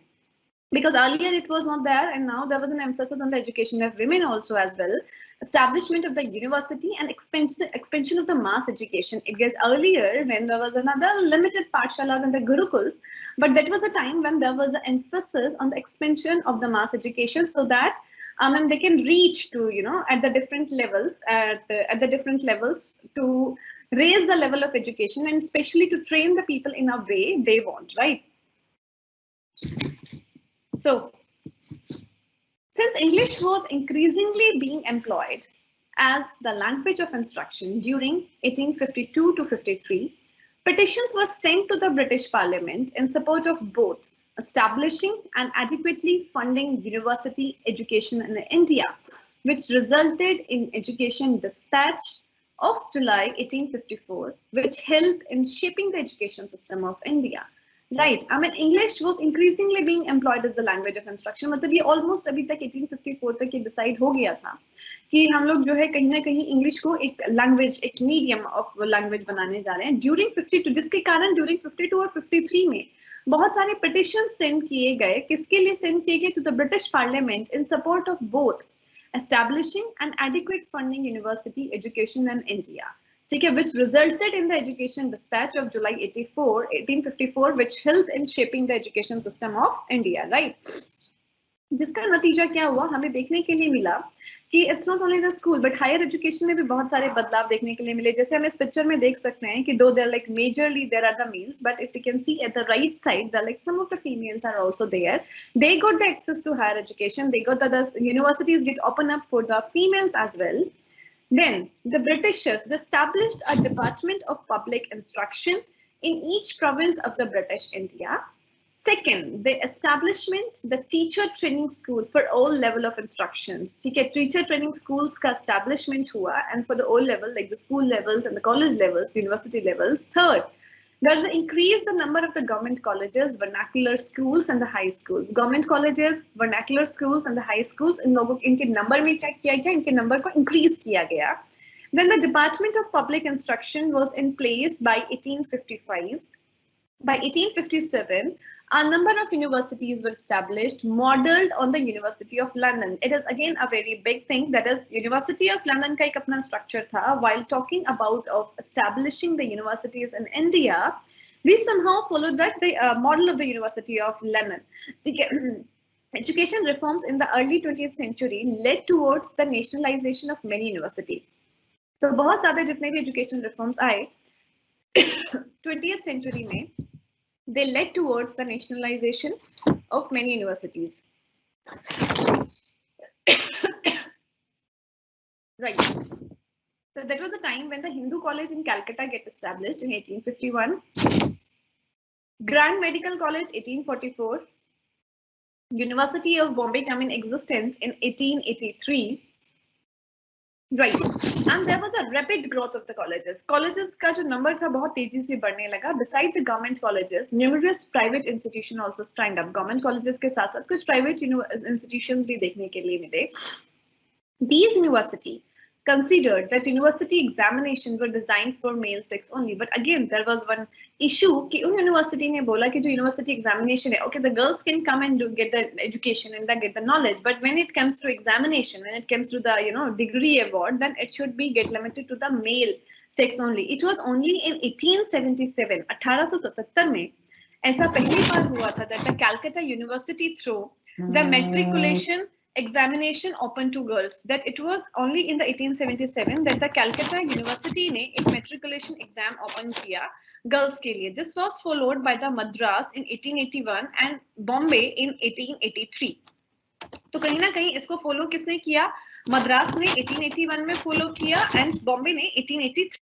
because earlier it was not there, and now there was an emphasis on the education of women also as well. Establishment of the university and expansion of the mass education. It was earlier when there was another limited pathshalas and the gurukuls, but that was a time when there was an emphasis on the expansion of the mass education, so that and they can reach to, you know, at the different levels, at the different levels, to raise the level of education, and especially to train the people in a way they want, right? So, since English was increasingly being employed as the language of instruction during 1852 to 53, petitions were sent to the British Parliament in support of both establishing and adequately funding university education in India, which resulted in Education Dispatch of July 1854, which helped in shaping the education system of India. Right, I mean English was increasingly being employed as the language of instruction. मतलब ये almost अभी तक 1854 तक ये decide हो गया था कि हम लोग जो है कहीं ना कहीं इंग्लिश को एक लैंग्वेज, एक मीडियम ऑफ लैंग्वेज बनाने जा रहे हैं ड्यूरिंग 52, जिसके कारण ड्यूरिंग 52 और 53 में बहुत सारे पिटिशन सेंड किए गए. किसके लिए सेंड किए गए? To the British parliament in support of both establishing an adequate funding university education in India. ठीक है, which resulted in the Education Dispatch of July 1854, which helped in shaping the education system of India, right? जिसका नतीजा क्या हुआ हमें देखने के लिए मिला कि it's not only the school but higher education में भी बहुत सारे बदलाव देखने के लिए मिले. जैसे हम इस पिक्चर में देख सकते हैं कि though there like majorly there are the males, but if you can see at the right side the like some of the females are also there. They got the access to higher education, they got the universities get open up for the females as well. Then the Britishers established a department of public instruction in each province of the British India. Second, the establishment the teacher training school for all level of instructions. ठीक है, teacher training schools का establishment हुआ, and for the all level like the school levels and the college levels, university levels. Third, there's an increase the number of the government colleges, vernacular schools and the high schools. Government colleges, vernacular schools and the high schools, इन लोगों इनके number में क्या किया गया? इनके number को increase किया गया. Then the Department of Public Instruction was in place by 1855. By 1857, a number of universities were established, modeled on the University of London. It is again a very big thing. That is, University of London का एक अपना structure था. While talking about of establishing the universities in India, we somehow followed that the model of the University of London. Education reforms in the early 20th century led towards the nationalization of many universities. तो बहुत ज़्यादा जितने भी education reforms आए 20th century में, they led towards the nationalization of many universities. Right. So that was a time when the Hindu College in Calcutta get established in 1851. Grand Medical College 1844. University of Bombay come in existence in 1883. Right, and there was a rapid growth of the colleges. Colleges का जो number था बहुत तेजी से बढ़ने लगा. Besides the government colleges, numerous private institutions also sprang up. Government colleges के साथ साथ कुछ private institutions भी देखने के लिए मिले. These universities considered that university examinations were designed for male sex only. But again, there was one issue कि उन university ने बोला कि जो university examination है, okay, the girls can come and get the education and get the knowledge. But when it comes to examination, when it comes to the degree award, then it should be get limited to the male sex only. It was only in 1877, 1877 में ऐसा पहली बार हुआ था that the Calcutta University through the matriculation examination open to girls. That it was only in the 1877 that the Calcutta University ने एक matriculation exam open किया girls के लिए. This was followed by the Madras in 1881 and Bombay in 1883. तो कहीं ना कहीं इसको follow किसने किया? मद्रास ने 1881 में follow किया and Bombay ने 1883.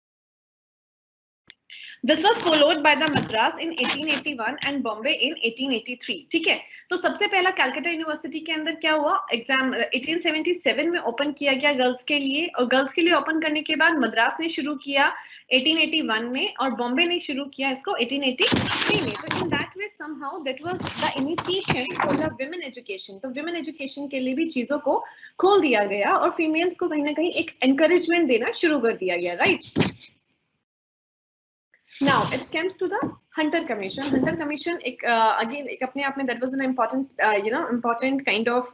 This was followed by the Madras in 1881 and Bombay in 1883. ठीक है, तो सबसे पहला कैलकाटा यूनिवर्सिटी के अंदर क्या हुआ? एग्जाम 1877 में ओपन किया गया गर्ल्स के लिए, और गर्ल्स के लिए ओपन करने के बाद मद्रास ने शुरू किया 1881 में और बॉम्बे ने शुरू किया इसको 1883 में. तो in that way somehow that was the initiation for the women education. तो विमेन एजुकेशन के लिए भी चीजों को खोल दिया गया और फीमेल्स को कहीं ना कहीं एक एनकरेजमेंट देना शुरू कर दिया गया. Right. Now it comes to the Hunter Commission. Hunter Commission, again, अपने आप में that was an important kind of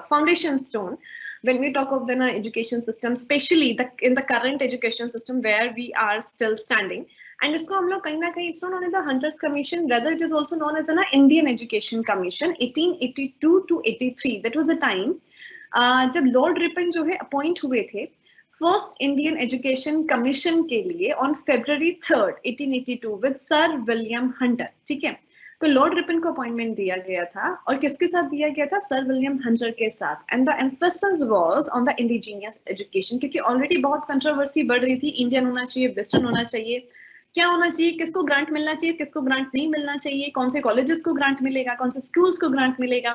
foundation stone when we talk of the education system, especially in the current education system where we are still standing. And इसको हम लोग कहीं ना कहीं, it's not only the Hunters Commission, rather it is also known as an Indian Education Commission, 1882 to 83. That was the time जब Lord Ripon जो है appoint हुए थे फर्स्ट इंडियन एजुकेशन कमीशन के लिए on February 3rd 1882 with sir William Hunter. ठीक है, तो लॉर्ड रिपन को अपॉइंटमेंट दिया गया था और किसके साथ दिया गया था? सर विलियम हंटर के साथ. And the emphasis was on the indigenous education, क्योंकि ऑलरेडी बहुत कंट्रोवर्सी बढ़ रही थी, इंडियन होना चाहिए, वेस्टर्न होना चाहिए, क्या होना चाहिए, किसको ग्रांट मिलना चाहिए, किसको ग्रांट नहीं मिलना चाहिए, कौन से कॉलेजेस को ग्रांट मिलेगा, कौन से स्कूल्स को ग्रांट मिलेगा,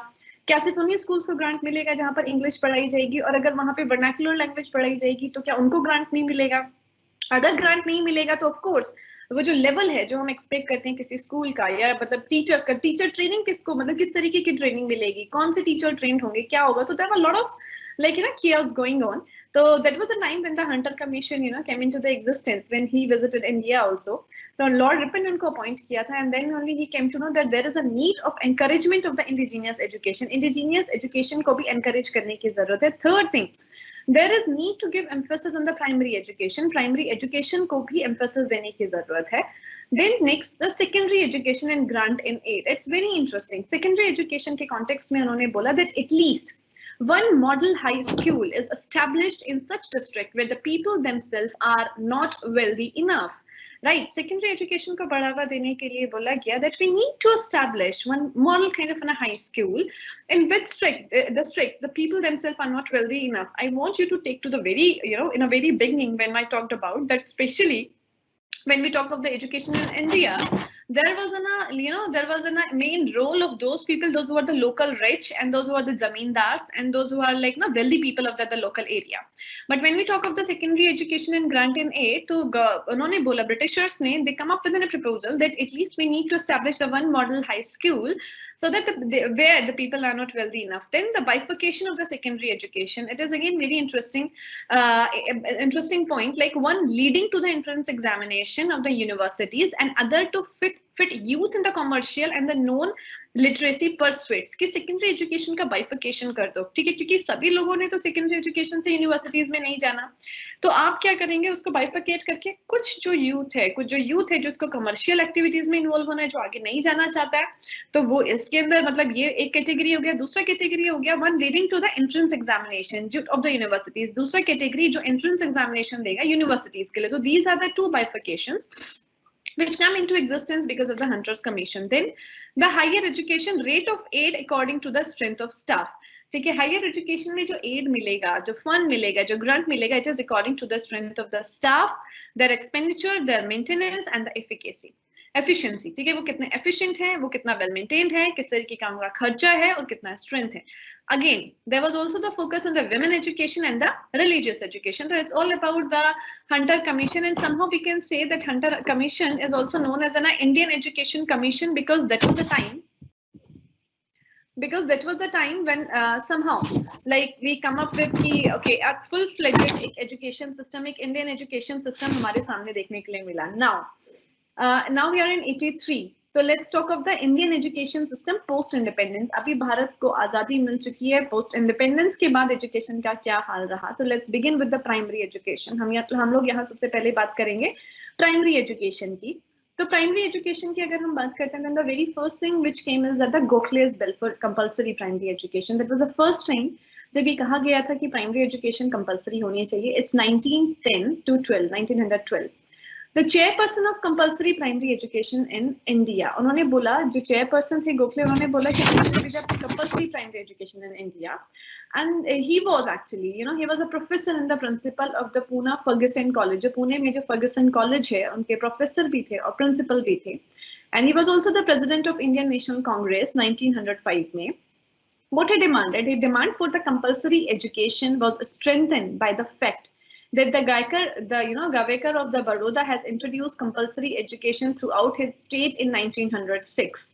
क्या सिर्फ उन्हीं स्कूल्स को ग्रांट मिलेगा जहां पर इंग्लिश पढ़ाई जाएगी, और अगर वहां पे वर्नाकुलर लैंग्वेज पढ़ाई जाएगी तो क्या उनको ग्रांट नहीं मिलेगा? अगर ग्रांट नहीं मिलेगा तो ऑफ कोर्स वो जो लेवल है जो हम एक्सपेक्ट करते हैं किसी स्कूल का, या मतलब टीचर्स का, टीचर ट्रेनिंग किसको, मतलब किस तरीके की ट्रेनिंग मिलेगी, कौन से टीचर ट्रेंड होंगे, क्या होगा, तो there were lot of chaos going on. So that was a time when the Hunter Commission came into the existence, when he visited India also. So Lord Ripon unko appoint kiya tha, and then only he came to know that there is a need of encouragement of the indigenous education. Indigenous education ko bhi encourage karne ki zarurat hai. Third thing, there is need to give emphasis on the primary education. Primary education ko bhi emphasis dene ki zarurat hai. Then next, the secondary education and grant in aid. It's very interesting. Secondary education ke context mein unhone bola that at least one model high school is established in such district where the people themselves are not wealthy enough. Right, secondary education को बढ़ावा देने के लिए बोला गया that we need to establish one model kind of in a high school in which districts the people themselves are not wealthy enough. I want you to take to the very, in a very beginning when I talked about that, especially when we talk of the education in India, there was a main role of those people, those who are the local rich and those who are the zamindars and those who are wealthy people of the local area. But when we talk of the secondary education and grant in aid, तो उन्होंने बोला, Britishers ने, they come up with a proposal that at least we need to establish the one model high school so that where the people are not wealthy enough. Then the bifurcation of the secondary education, it is again very interesting point, like one leading to the entrance examination of the universities and other to fit youth in the commercial and the known literacy pursuits कि secondary education का bifurcation कर दो. ठीक है, क्योंकि सभी लोगों ने तो secondary education से universities में नहीं जाना, तो आप क्या करेंगे, उसको bifurcate करके कुछ जो youth है जो उसको commercial activities में involve होना है, जो आगे नहीं जाना चाहता है, तो वो इसके अंदर, मतलब ये एक category हो गया. दूसरा category हो गया one leading to the entrance examination of the universities. दूसरा category जो entrance examination देगा universities के लिए. तो these are the two bifurcations which come into existence because of the Hunters Commission. Then the higher education rate of aid according to the strength of staff. ठीक है, higher education में जो add मिलेगा, जो fund मिलेगा, जो grant मिलेगा, it is according to the strength of the staff, their expenditure, their maintenance and the efficiency. ठीक है, वो कितने एफिशिएंट है, वो कितना वेल मेंटेन्ड है, किस तरीके का उनका खर्चा है और कितना स्ट्रेंथ है. Again, there was also the focus on the women education and the religious education. So it's all about the Hunter Commission, and somehow we can say that Hunter Commission is also known as an Indian Education Commission because that was the time when somehow we come up with a full-fledged education system, एक Indian education system हमारे सामने देखने के लिए मिला. Now we are in 83. तो let's talk of the Indian education system post independence. अभी भारत को आजादी मिल चुकी है, पोस्ट इंडिपेंडेंस के बाद एजुकेशन का क्या हाल रहा. तो let's begin with the primary education. हम लोग यहाँ सबसे पहले बात करेंगे प्राइमरी एजुकेशन की. तो प्राइमरी एजुकेशन की अगर हम बात करते हैं, the very first thing which came is the Gokhale's bill for compulsory primary education. That was the first time जब ये कहा गया था कि प्राइमरी एजुकेशन कंपल्सरी होनी चाहिए. It's 1912. The chairperson of compulsory primary education in India, उन्होंने बोला, जो chairperson थे गोखले, उन्होंने बोला कि compulsory primary education in India, and he was actually, he was a professor and the principal of the Pune Ferguson College. जो पुणे में जो Ferguson College है, उनके professor भी थे और principal भी थे, and he was also the president of Indian National Congress 1905 में. What he demanded? He demanded for the compulsory education was strengthened by the fact that the Gavaikar of the Baroda has introduced compulsory education throughout his state in 1906.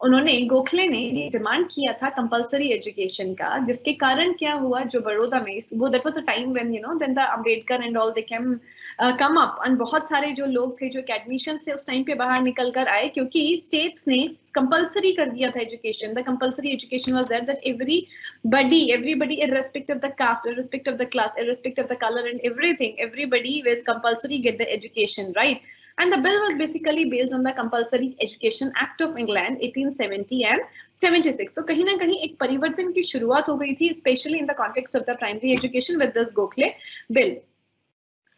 उन्होंने गोखले ने demand किया था compulsory education का, जिसके कारण क्या हुआ, जो बड़ौदा में वो that was a time when then the Ambedkar and all they come up, and बहुत सारे जो लोग थे जो एडमिशन से उस टाइम पे बाहर निकल कर आए, क्योंकि स्टेट्स ने कंपलसरी कर दिया था education. The compulsory education was that everybody irrespective of the caste, irrespective of the class, irrespective of the color and everything, everybody will compulsory get the education, right? And the bill was basically based on the Compulsory Education Act of England 1870 and 76. So कहीं ना कहीं एक परिवर्तन की शुरुआत हो गई थी, especially in the context of the primary education with this Gokhale bill.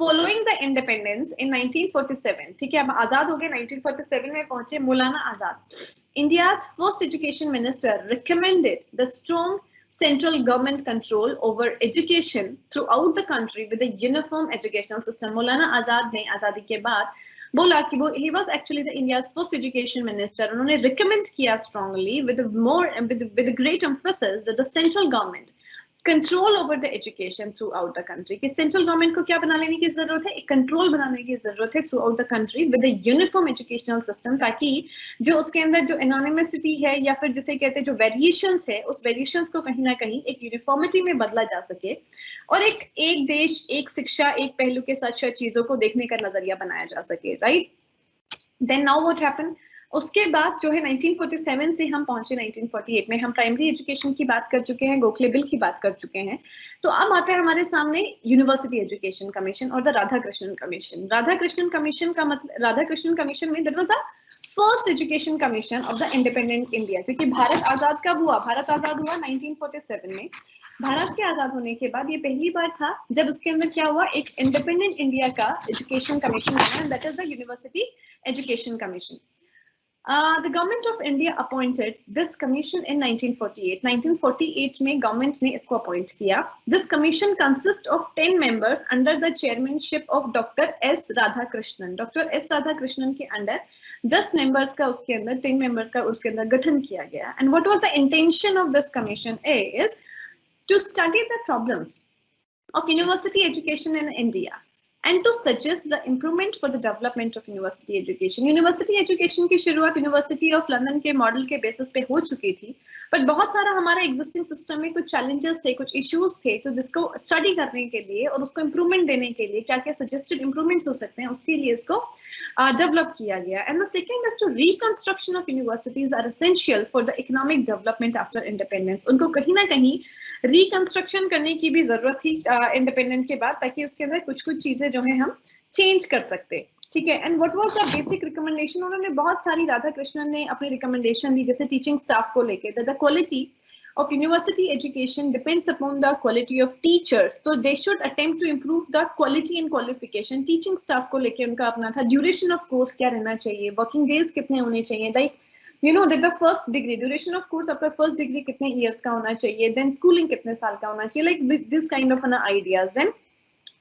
Following the independence in 1947, ठीक है, अब आजाद हो गए, 1947 में पहुंचे Maulana Azad. India's first education minister recommended the strong central government control over education throughout the country with a uniform educational system. Maulana Azad ने आजादी के बाद बोला कि वो he was actually the India's first education minister. उन्होंने recommend किया strongly with a great emphasis that the central government control over the education through out the country, कि सेंट्रल गवर्नमेंट को क्या बना लेने की जरूरत है, एक कंट्रोल बनाने की जरूरत है through out the country with a uniform educational system, ताकि जो उसके अंदर जो एनोनिमसिटी है या फिर जिसे कहते हैं जो वेरिएशंस है, उस वेरिएशंस को कहीं ना कहीं एक यूनिफॉर्मिटी में बदला जा सके और एक देश, एक शिक्षा, एक पहलू के साथ शायद चीजों को देखने का नजरिया बनाया जा सके, right. Then now what happened, उसके बाद जो है 1947 से हम पहुंचे 1948 में. हम प्राइमरी एजुकेशन की बात कर चुके हैं, गोखले बिल की बात कर चुके हैं. तो अब आता है हमारे सामने यूनिवर्सिटी एजुकेशन कमीशन और the Radhakrishnan commission. Radhakrishnan commission का मतलब, राधाकृष्णन कमीशन में that was the first education commission of the independent India, क्योंकि भारत आजाद कब हुआ, भारत आजाद हुआ 1947 में. भारत के आजाद होने के बाद ये पहली बार था जब उसके अंदर क्या हुआ, एक इंडिपेंडेंट इंडिया का एजुकेशन कमीशन बना, and that is the university education commission. The government of India appointed this commission in 1948. 1948 में government ने इसको appoint किया. This commission consists of 10 members under the chairmanship of Dr. S. Radhakrishnan. Dr. S. Radhakrishnan के under 10 members का उसके अंदर 10 members का उसके अंदर गठन किया गया. And what was the intention of this commission is to study the problems of university education in India and to suggest the improvement for the development of university education. University education की शुरुआत University of London के model के basis पे हो चुकी थी, but बहुत सारा हमारा एग्जिस्टिंग सिस्टम में कुछ चैलेंजेस थे, कुछ इश्यूज थे, तो जिसको स्टडी करने के लिए और उसको इम्प्रूवमेंट देने के लिए क्या क्या सजेस्टेड इम्प्रूवमेंट्स हो सकते हैं, उसके लिए इसको डेवलप किया गया. And the second is to reconstruction of universities are essential for the economic development after independence. उनको कहीं ना कहीं रिकंस्ट्रक्शन करने की भी जरूरत थी इंडिपेंडेंट के बाद, ताकि उसके अंदर कुछ कुछ चीजें जो है हम चेंज कर सकते, ठीक है. And what was the basic recommendation, उन्होंने बहुत सारी, राधाकृष्णन ने अपनी रिकमेंडेशन दी, जैसे टीचिंग स्टाफ को लेके, the quality of university education depends upon the quality of teachers, so they should attempt to improve the quality and qualification. teaching staff को लेके उनका अपना था, duration of course क्या रहना चाहिए, working days कितने होने चाहिए, like you know that the first degree, duration of course आपका first degree कितने years का होना चाहिए, then schooling कितने साल का होना चाहिए, like this kind of ideas. Then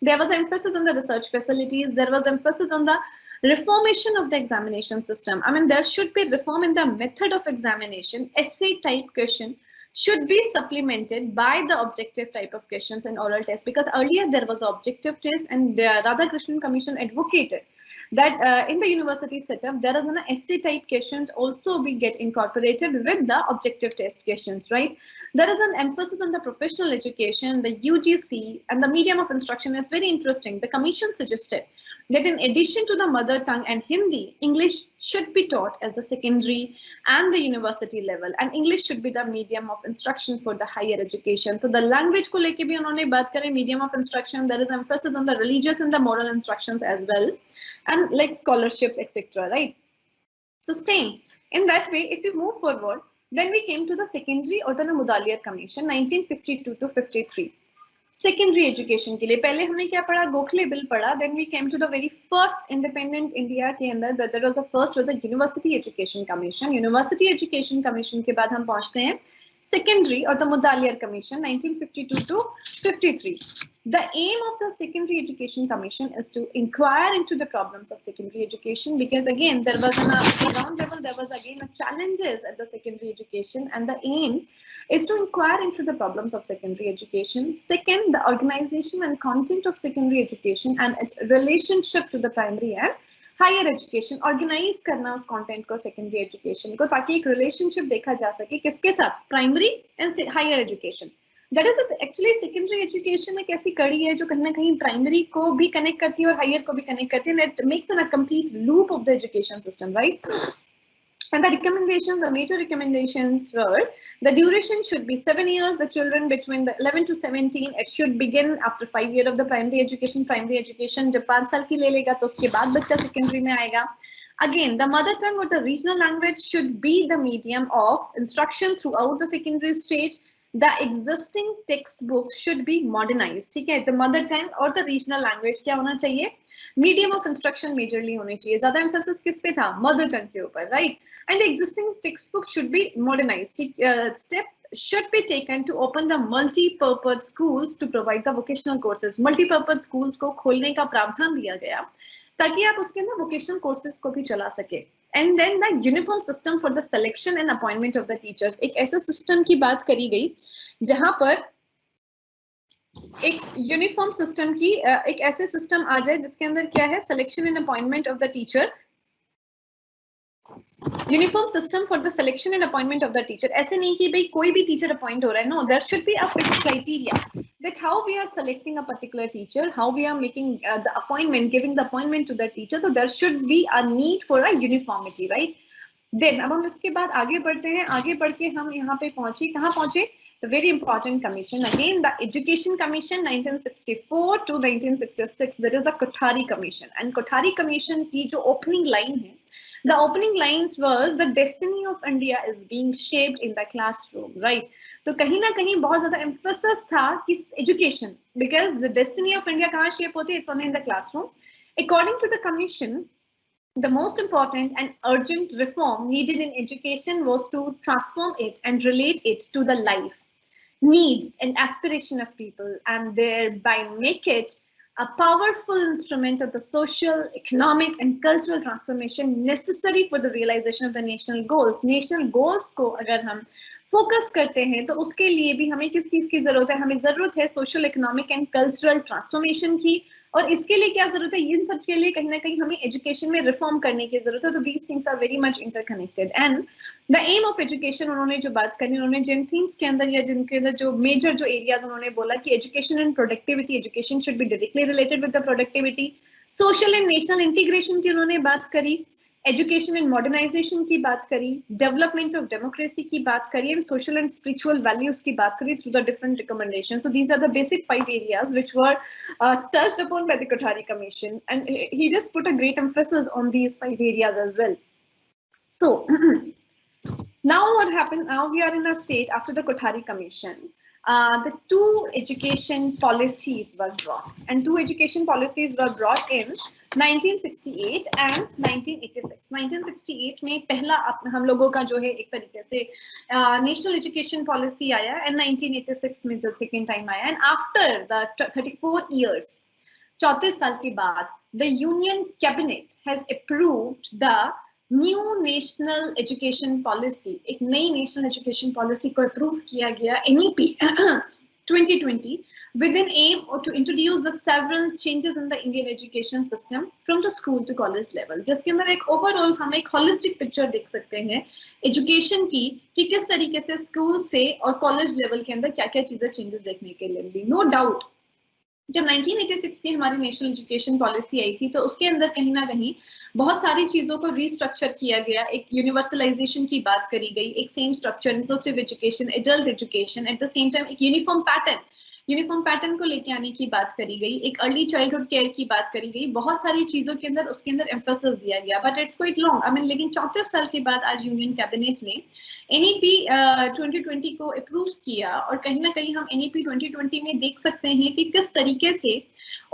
there was emphasis on the research facilities, there was emphasis on the reformation of the examination system. I mean, there should be reform in the method of examination. Essay type question should be supplemented by the objective type of questions and oral tests, because earlier there was objective test, and the Radhakrishnan Commission advocated that in the university setup there is an essay type questions also be get incorporated with the objective test questions, right. There is an emphasis on the professional education, the UGC, and the medium of instruction is very interesting. The commission suggested that in addition to the mother tongue and Hindi, English should be taught as the secondary and the university level, and English should be the medium of instruction for the higher education. So the language को लेके भी उन्होंने बात करें, medium of instruction, there is emphasis on the religious and the moral instructions as well, and like scholarships, etc. Right? So same in that way, if you move forward, then we came to the secondary or the Mudaliar Commission, 1952 to 53. Secondary education के लिए पहले हमने क्या पढ़ा, Gokhale bill पढ़ा, then we came to the very first independent India के अंदर that was the first was the university education commission. University education commission के बाद हम पहुंचते हैं secondary or the Mudaliar Commission 1952 to 53. The aim of the Secondary Education Commission is to inquire into the problems of secondary education, because again there was an ground level, there was again a challenges at the secondary education, and the aim is to inquire into the problems of secondary education. Second, the organization and content of secondary education and its relationship to the primary and higher education, organize करना उस content को, secondary education को, ताकि एक relationship देखा जा सके किसके साथ, primary and higher education. That is actually secondary education एक ऐसी कड़ी है जो कहीं ना कहीं प्राइमरी को भी कनेक्ट करती है और हायर को भी कनेक्ट करती है, it makes a complete loop of the education system, right? And the recommendations, the major recommendations were, the duration should be 7 years. The children between the 11 to 17, it should begin after 5 years of the primary education. Primary education जब 5 साल की ले लेगा तो उसके बाद बच्चा secondary में आएगा. Again, the mother tongue or the regional language should be the medium of instruction throughout the secondary stage. The existing textbooks should be modernized. ठीक है, the mother tongue और the regional language क्या होना चाहिए, medium of instruction majorly होनी चाहिए. ज्यादा emphasis किस पे था, मदर टंग के ऊपर, right? And existing text book should be modernised. Step should be taken to open the multi-purpose schools to provide the vocational courses. Multi-purpose schools को खोलने का प्रावधान दिया गया ताकि आप उसके अंदर vocational courses को भी चला सके. And then the uniform system for the selection and appointment of the teachers. एक ऐसे सिस्टम की बात करी गई जहां पर एक यूनिफॉर्म सिस्टम की एक ऐसे सिस्टम आ जाए जिसके अंदर क्या है, selection and appointment of the teacher. Uniform system for the selection and appointment of the teacher. ऐसे नहीं कि भाई कोई भी टीचर अपॉइंट हो रहा है, no, there should be a fixed criteria that how we are selecting a particular teacher, how we are making the appointment, giving the appointment to the teacher. So there should be a need for a uniformity, right? Then अब हम इसके बाद आगे बढ़ते हैं. आगे बढ़ के हम यहाँ पे पहुंचे, कहाँ पहुंचे? The very important commission, again the Education Commission 1964 to 1966. There is a Kothari Commission, and Kothari Commission की जो opening line है, the opening lines was, the destiny of India is being shaped in the classroom, right? तो कहीं ना कहीं बहुत ज्यादा emphasis था कि education, because the destiny of India कहाँ shape होती है, it's only in the classroom. According to the commission, the most important and urgent reform needed in education was to transform it and relate it to the life, needs and aspiration of people, and thereby make it a powerful instrument of the social, economic and cultural transformation necessary for the realization of the national goals. National goals को अगर हम focus करते हैं तो उसके लिए भी हमें किस चीज की जरूरत है, हमें जरूरत है social, economic and cultural transformation की. और इसके लिए क्या जरूरत है, इन सब के लिए कहीं ना कहीं हमें एजुकेशन में रिफॉर्म करने की जरूरत है. तो these things are very much interconnected. And the aim of education, उन्होंने जो बात करी, उन्होंने जिन थिंग्स के अंदर या जिनके अंदर जो मेजर जो एरियाज उन्होंने बोला कि education and productivity, education should be directly related with the productivity. Social and national integration की उन्होंने बात करी, एजुकेशन एंड मॉडर्नाइजेशन की बात करी, डेवलपमेंट ऑफ डेमोक्रेसी की बात करी, and social and spiritual values की बात करी through the different recommendation. So these are the basic 5 areas which were touched upon by the Kothari Commission, and he just put a great emphasis on these 5 areas as well. So now what happened, now we are in a state after the Kothari Commission. The 2 education policies were brought, and 2 education policies were brought in 1968 and 1986. 1968 में पहला हम लोगों का जो है एक तरीके से नेशनल एजुकेशन पॉलिसी आया, एंड 1986 में जो सेकेंड टाइम आया. एंड आफ्टर द 34 years, 34 साल के बाद, the union cabinet has approved the new national education policy. एक नई नेशनल एजुकेशन पॉलिसी को अप्रूव किया गया, NEP 2020, with an aim to introduce the several changes in the Indian education system from the school to college level. जिसके अंदर एक overall हम एक होलिस्टिक पिक्चर देख सकते हैं एजुकेशन की कि किस तरीके से स्कूल से और कॉलेज लेवल के अंदर क्या क्या चीजें चेंजेस देखने के लिए मिली. नो डाउट जब 1986 की हमारी नेशनल एजुकेशन पॉलिसी आई थी तो उसके अंदर कहीं ना कहीं बहुत सारी चीजों को रीस्ट्रक्चर किया गया. एक यूनिवर्सलाइजेशन की बात करी गई, एक same structure, inclusive education, adult education, eight the same time एक यूनिफॉर्म पैटर्न को लेके आने की बात करी गई, एक अर्ली चाइल्डहुड केयर की बात करी गई. बहुत सारी चीजों के अंदर उसके अंदर एम्फेसिस दिया गया, but it's quite long. I mean लेकिन 34 साल के बाद आज यूनियन कैबिनेट ने NEP 2020 को अप्रूव किया, और कहीं ना कहीं हम NEP 2020 में देख सकते हैं कि किस तरीके से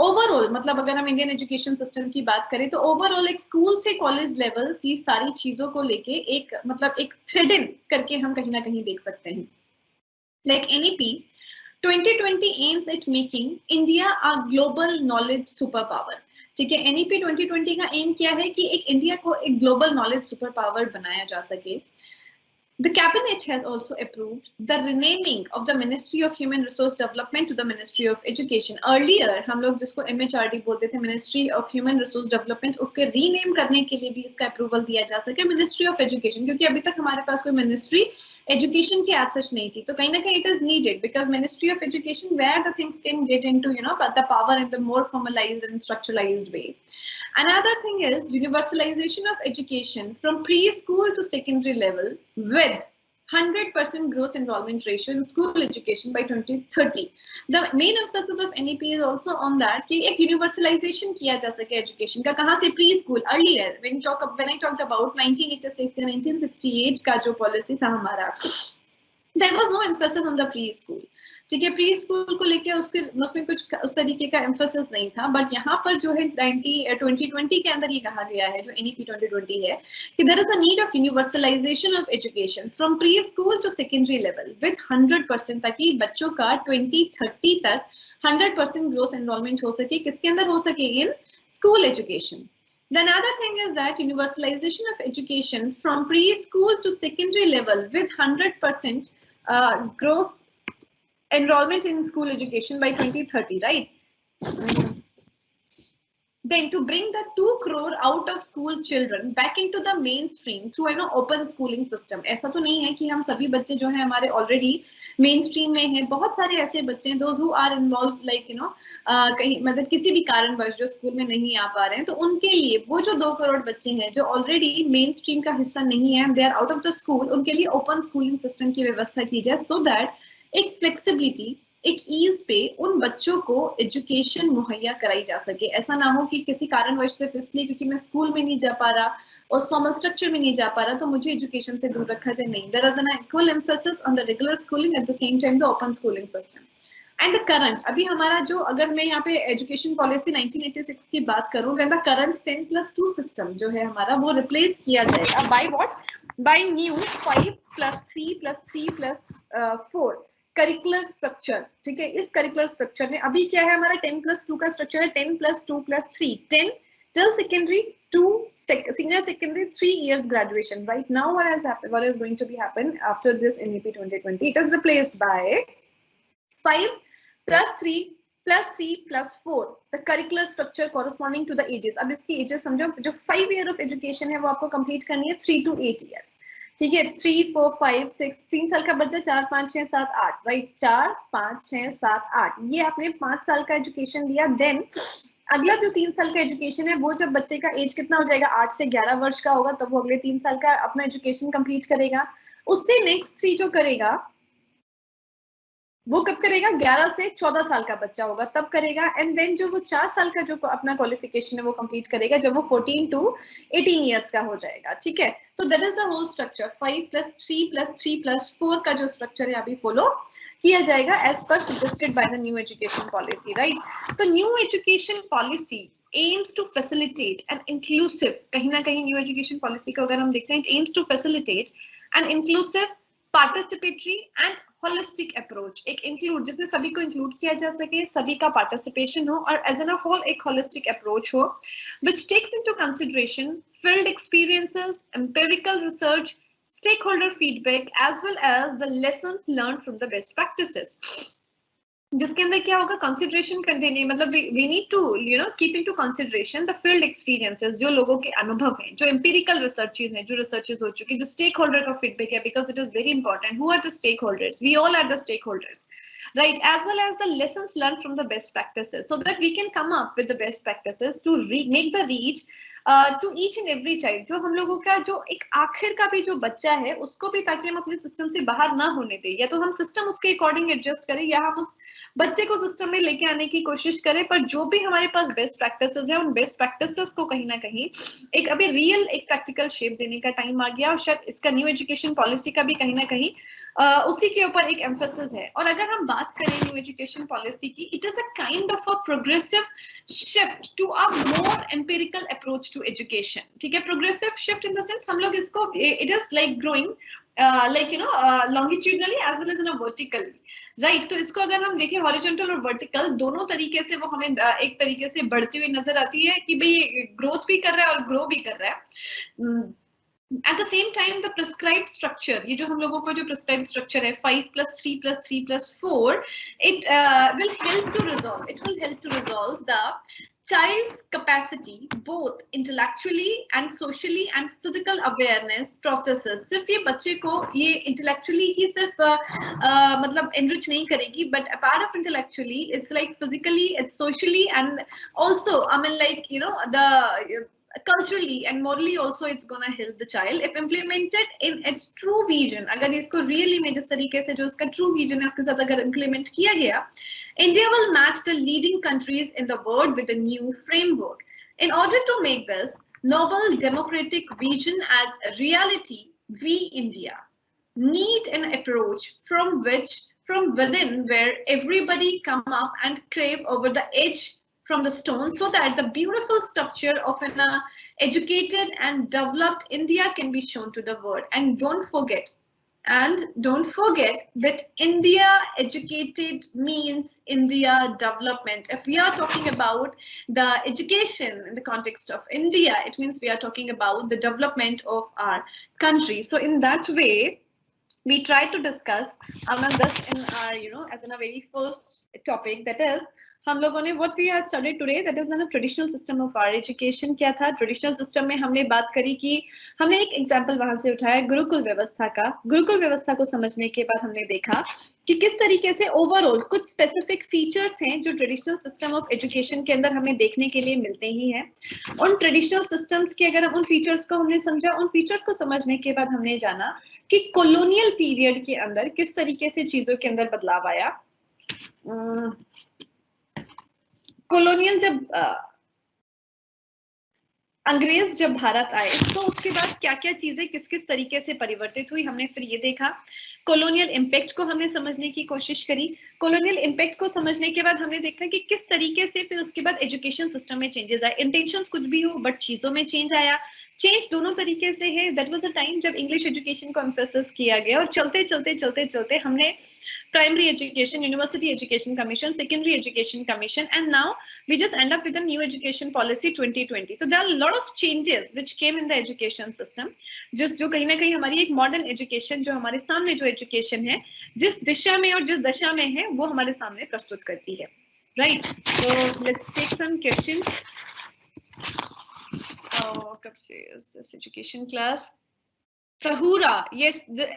ओवरऑल, मतलब अगर हम इंडियन एजुकेशन सिस्टम की बात करें तो ओवरऑल एक स्कूल से कॉलेज लेवल की सारी चीजों को लेके एक मतलब एक थ्रेडिंग करके हम कहीं ना कहीं देख सकते हैं. Like NEP 2020 aims at making India a global knowledge superpower. ठीक है, NEP 2020 का एम क्या है कि एक इंडिया को एक ग्लोबल नॉलेज सुपर पावर बनाया जा सके. The cabinet has also approved the renaming of the Ministry of Human Resource Development to the Ministry of Education. Earlier हम लोग जिसको MHRD बोलते थे, Ministry of Human Resource Development, उसके रीनेम करने के लिए भी इसका अप्रूवल दिया जा सके Ministry of Education, क्योंकि अभी तक हमारे पास कोई मिनिस्ट्री एजुकेशन की as such नहीं थी. तो कहीं ना कहीं it is needed because Ministry of Education where the things can get into, you know, the power in the more formalized and structuralized way. Another thing is universalization of education from preschool to secondary level with 100% growth enrollment ratio in school education by 2030. The main emphasis of NEP is also on that कि एक universalization किया जा सके education का. कहाँ से? preschool. Earlier when I talked about 1986 and 1968 का जो policy था हमारा, there was no emphasis on the preschool. ठीक है, प्री स्कूल को लेके उसमें कुछ उस तरीके का एम्फोसिस नहीं था. बट यहाँ पर जो है 2020 के अंदर ये कहा गया है, जो NEP 2020 है, कि there is a need of universalization of education from pre school to secondary level with 100%, ताकि बच्चों का 2030 तक 100% ग्रोथ एनरोलमेंट हो सके. किसके अंदर हो सके? इन school education. The another thing is that universalization of education from preschool to secondary level with 100% gross enrollment in school education by 2030, right? Then to bring the 2 crore out of school children back into the mainstream through an open schooling system. ऐसा तो नहीं है कि हम सभी बच्चे जो हैं हमारे already mainstream में हैं. बहुत सारे ऐसे बच्चे हैं those who are involved like you know कहीं मतलब किसी भी कारणवश जो स्कूल में नहीं आ पा रहे हैं, तो उनके लिए वो जो 2 करोड़ बच्चे हैं जो ऑलरेडी मेन स्ट्रीम का हिस्सा नहीं है, they are out of the school, उनके लिए ओपन स्कूलिंग सिस्टम की व्यवस्था की जाए सो दैट एक फ्लेक्सिबिलिटी, एक ईज पे उन बच्चों को एजुकेशन मुहैया कराई जा सके. ऐसा ना हो कि किसी कारणवश से इसलिए क्योंकि मैं स्कूल में नहीं जा पा रहा, उस फॉर्मल स्ट्रक्चर में नहीं जा पा रहा, तो मुझे एजुकेशन से दूर रखा जाए. नहीं, there is an equal emphasis on the regular schooling at the same time the open schooling system. And the current, अभी हमारा जो, अगर मैं यहाँ पे एजुकेशन पॉलिसी 1986 की बात करूँ, द करंट 10+2 सिस्टम जो है हमारा, वो रिप्लेस किया जाएगा by what? By new 5+3+3+4 curricular structure. ठीक है, इस करिकुलर स्ट्रक्चर में अभी क्या है हमारा 10+2 का स्ट्रक्चर है, 10+2+3, 10 till secondary, 2 senior secondary, 3 years graduation. Right now what has happened, what is going to be happen after this NEP 2020, it is replaced by 5+3+3+4 the curricular structure corresponding to the ages. अब इसकी ages समझो, जो 5 year of education है वो आपको complete करनी है 3 to 8 years. ठीक है, 3, 4, 5, 6, 3 साल का बच्चा, 4, 5, 6, 7, 8, राइट? 4, 5, 6, 7, 8, ये आपने 5 साल का एजुकेशन दिया. देन अगला जो 3 साल का एजुकेशन है, वो जब बच्चे का एज कितना हो जाएगा, 8 से 11 वर्ष का होगा, तब वो अगले 3 साल का अपना एजुकेशन कंप्लीट करेगा. उससे नेक्स्ट 3 जो करेगा वो कब करेगा? 11 से 14 साल का बच्चा होगा तब करेगा. एंड देन जो वो 4 साल का जो अपना क्वालिफिकेशन है वो कंप्लीट करेगा जब वो 14 to 18 इयर्स का हो जाएगा. ठीक है, तो that is the whole structure. 5+3+3+4 का जो स्ट्रक्चर है अभी फॉलो किया जाएगा as per suggested by the new education policy, right? तो new education policy aims to facilitate an inclusive, कहीं ना कहीं न्यू एजुकेशन पॉलिसी को अगर हम देखते हैं, it aims to facilitate an inclusive, participatory and holistic approach. एक इंक्लूड जिसमें सभी को इंक्लूड किया जा सके, सभी का पार्टिसिपेशन हो और एज एन अ होल एक होलिस्टिक अप्रोच हो which takes into consideration field experiences, empirical research, stakeholder feedback as well as the lessons learned from the best practices. जिसके अंदर क्या होगा? कंसिडरेशन कर देने, मतलब we need to you know keep into consideration the field experiences, जो लोगों के अनुभव हैं, जो एम्पिरिकल रिसर्चेस हैं, जो रिसर्चेस हो चुकी, जो स्टेक होल्डर का फीडबैक है, because it is very important. Who are the stakeholders? We all are the stakeholders, right? As well as the lessons learned from the best practices, so that we can come up with the best practices to make the reach to each and every child. जो हम लोगों का जो एक आखिर का भी जो बच्चा है उसको भी, ताकि हम अपने सिस्टम से बाहर ना होने दें, या तो हम सिस्टम उसके अकॉर्डिंग एडजस्ट करें या हम उस बच्चे को सिस्टम में लेके आने की कोशिश करें. पर जो भी हमारे पास बेस्ट प्रैक्टिसेस है, उन बेस्ट प्रैक्टिसेस को कहीं ना कहीं एक अभी रियल एक प्रैक्टिकल शेप देने का टाइम आ गया, और शायद इसका न्यू एजुकेशन पॉलिसी का भी कहीं ना कहीं उसी के ऊपर एक एम्फेसिस है. और अगर हम बात करें न्यू एजुकेशन पॉलिसी की, it is a kind of a progressive shift to a more empirical approach to education. ठीक है, progressive shift in the sense हम लोग इसको, it is like growing like you know longitudinally as well as in a vertical, right? तो इसको अगर हम देखें हॉरिजॉन्टल और वर्टिकल दोनों तरीके से वो हमें एक तरीके से बढ़ती हुई नजर आती है कि भाई ग्रोथ भी कर रहा है और ग्रो भी कर रहा है. At the same time, the prescribed structure, ये जो हम लोगों को जो prescribed structure है 5 + 3 + 3 + 4, it will help to resolve. It will help to resolve the child's capacity, both intellectually and socially and physical awareness processes. सिर्फ ये बच्चे को ये intellectually ही सिर्फ मतलब enrich नहीं करेगी, but apart of intellectually, it's like physically, it's socially, and also I mean like you know the culturally and morally also it's gonna help the child if implemented in its true vision. अगर इसको really में जिस तरीके से जो इसका true vision है उसके साथ अगर implement किया गया, India will match the leading countries in the world with a new framework. In order to make this noble democratic vision as a reality, we India need an approach from within where everybody come up and crave over the edge from the stone, so that the beautiful structure of an educated and developed India can be shown to the world. And don't forget that India educated means India development. If we are talking about the education in the context of India, it means we are talking about the development of our country. So in that way, we try to discuss this in our, as in a very first topic, that is हम लोगों ने what we have studied today, that is the traditional system of our education. क्या था traditional system में? हमने बात करी कि हमने एक example वहां से उठाया गुरुकुल व्यवस्था का. गुरुकुल व्यवस्था को समझने के बाद हमने देखा कि किस तरीके से overall कुछ specific features हैं जो traditional system of education के अंदर हमें देखने के लिए मिलते ही हैं. उन traditional systems के अगर हम उन features को हमने समझा, उन features को समझने के बाद हमने जाना कि colonial period के अंदर किस तरीके से चीजों के अंदर बदलाव आया. कॉलोनियल जब अंग्रेज जब भारत आए तो उसके बाद क्या-क्या चीजें किस-किस तरीके से परिवर्तित हुई, हमने फिर ये देखा. कॉलोनियल इम्पैक्ट को हमने समझने की कोशिश करी. कॉलोनियल इम्पैक्ट को समझने के बाद हमने देखा कि किस तरीके से फिर उसके बाद एजुकेशन सिस्टम में चेंजेस आए. इंटेंशंस कुछ भी हो बट चीजों में चेंज आया. चेंज दोनों तरीके से है. दैट वाज अ टाइम जब इंग्लिश एजुकेशन को एम्फेसिस किया गया और चलते हमने primary education, university education commission, secondary education commission, and now we just end up with a new education policy 2020. So there are a lot of changes which came in the education system, जो कहीं ना कहीं हमारी एक modern education, जो हमारे सामने जो education है, जिस दिशा में और जिस दशा में है, वो हमारे सामने प्रस्तुत करती है. Right. So let's take some questions. कब से is this education class? Sahura, yes,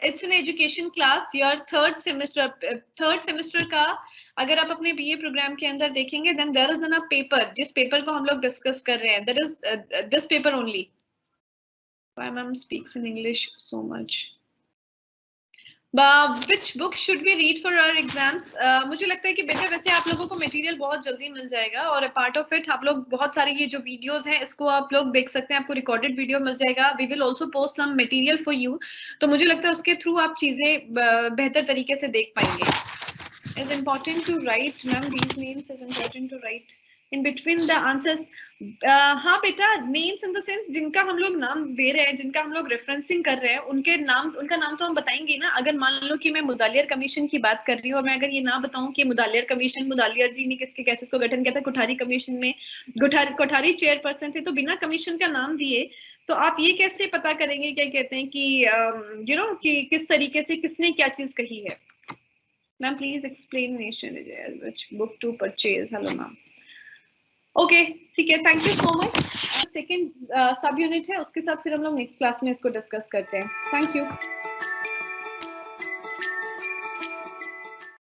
it's an education class. Your third semester का अगर आप अपने BA program के अंदर देखेंगे, then there is a paper, जिस paper को हम लोग discuss कर रहे हैं, that is this paper only. Why ma'am speaks in English so much? Which book should we read for our exams? मुझे लगता है कि बेटा वैसे आप लोगों को मटेरियल बहुत जल्दी मिल जाएगा और पार्ट ऑफ इट आप लोग बहुत सारे ये जो वीडियोस हैं इसको आप लोग देख सकते हैं. आपको रिकॉर्डेड वीडियो मिल जाएगा. We will also post some material for you. तो मुझे लगता है उसके थ्रू आप चीजें बेहतर तरीके से देख पाएंगे. It's important to write, ma'am, these names is important to write in between the answers. हाँ बेटा, names in the sense जिनका हम लोग नाम दे रहे हैं, जिनका हम लोग रेफरेंसिंग कर रहे हैं, उनका नाम तो हम बताएंगे ना. अगर मान लो कि मैं मुदालियर कमीशन की बात कर रही हूँ और मैं अगर ये ना बताऊं कि मुदालियर कमीशन, मुदालियर जी ने कैसे इसको गठन किया था, कोठारी कमीशन में कोठारी चेयरपर्सन थे, तो बिना कमीशन का नाम दिए तो आप ये कैसे पता करेंगे, क्या कहते हैं कि कि किस तरीके से किसने क्या चीज कही है. Ma'am please explain nation which book to purchase. Hello ma'am. Okay ठीक है, thank you so much. Second सब यूनिट है, उसके साथ फिर हम लोग नेक्स्ट क्लास में इसको डिस्कस करते हैं. Thank you.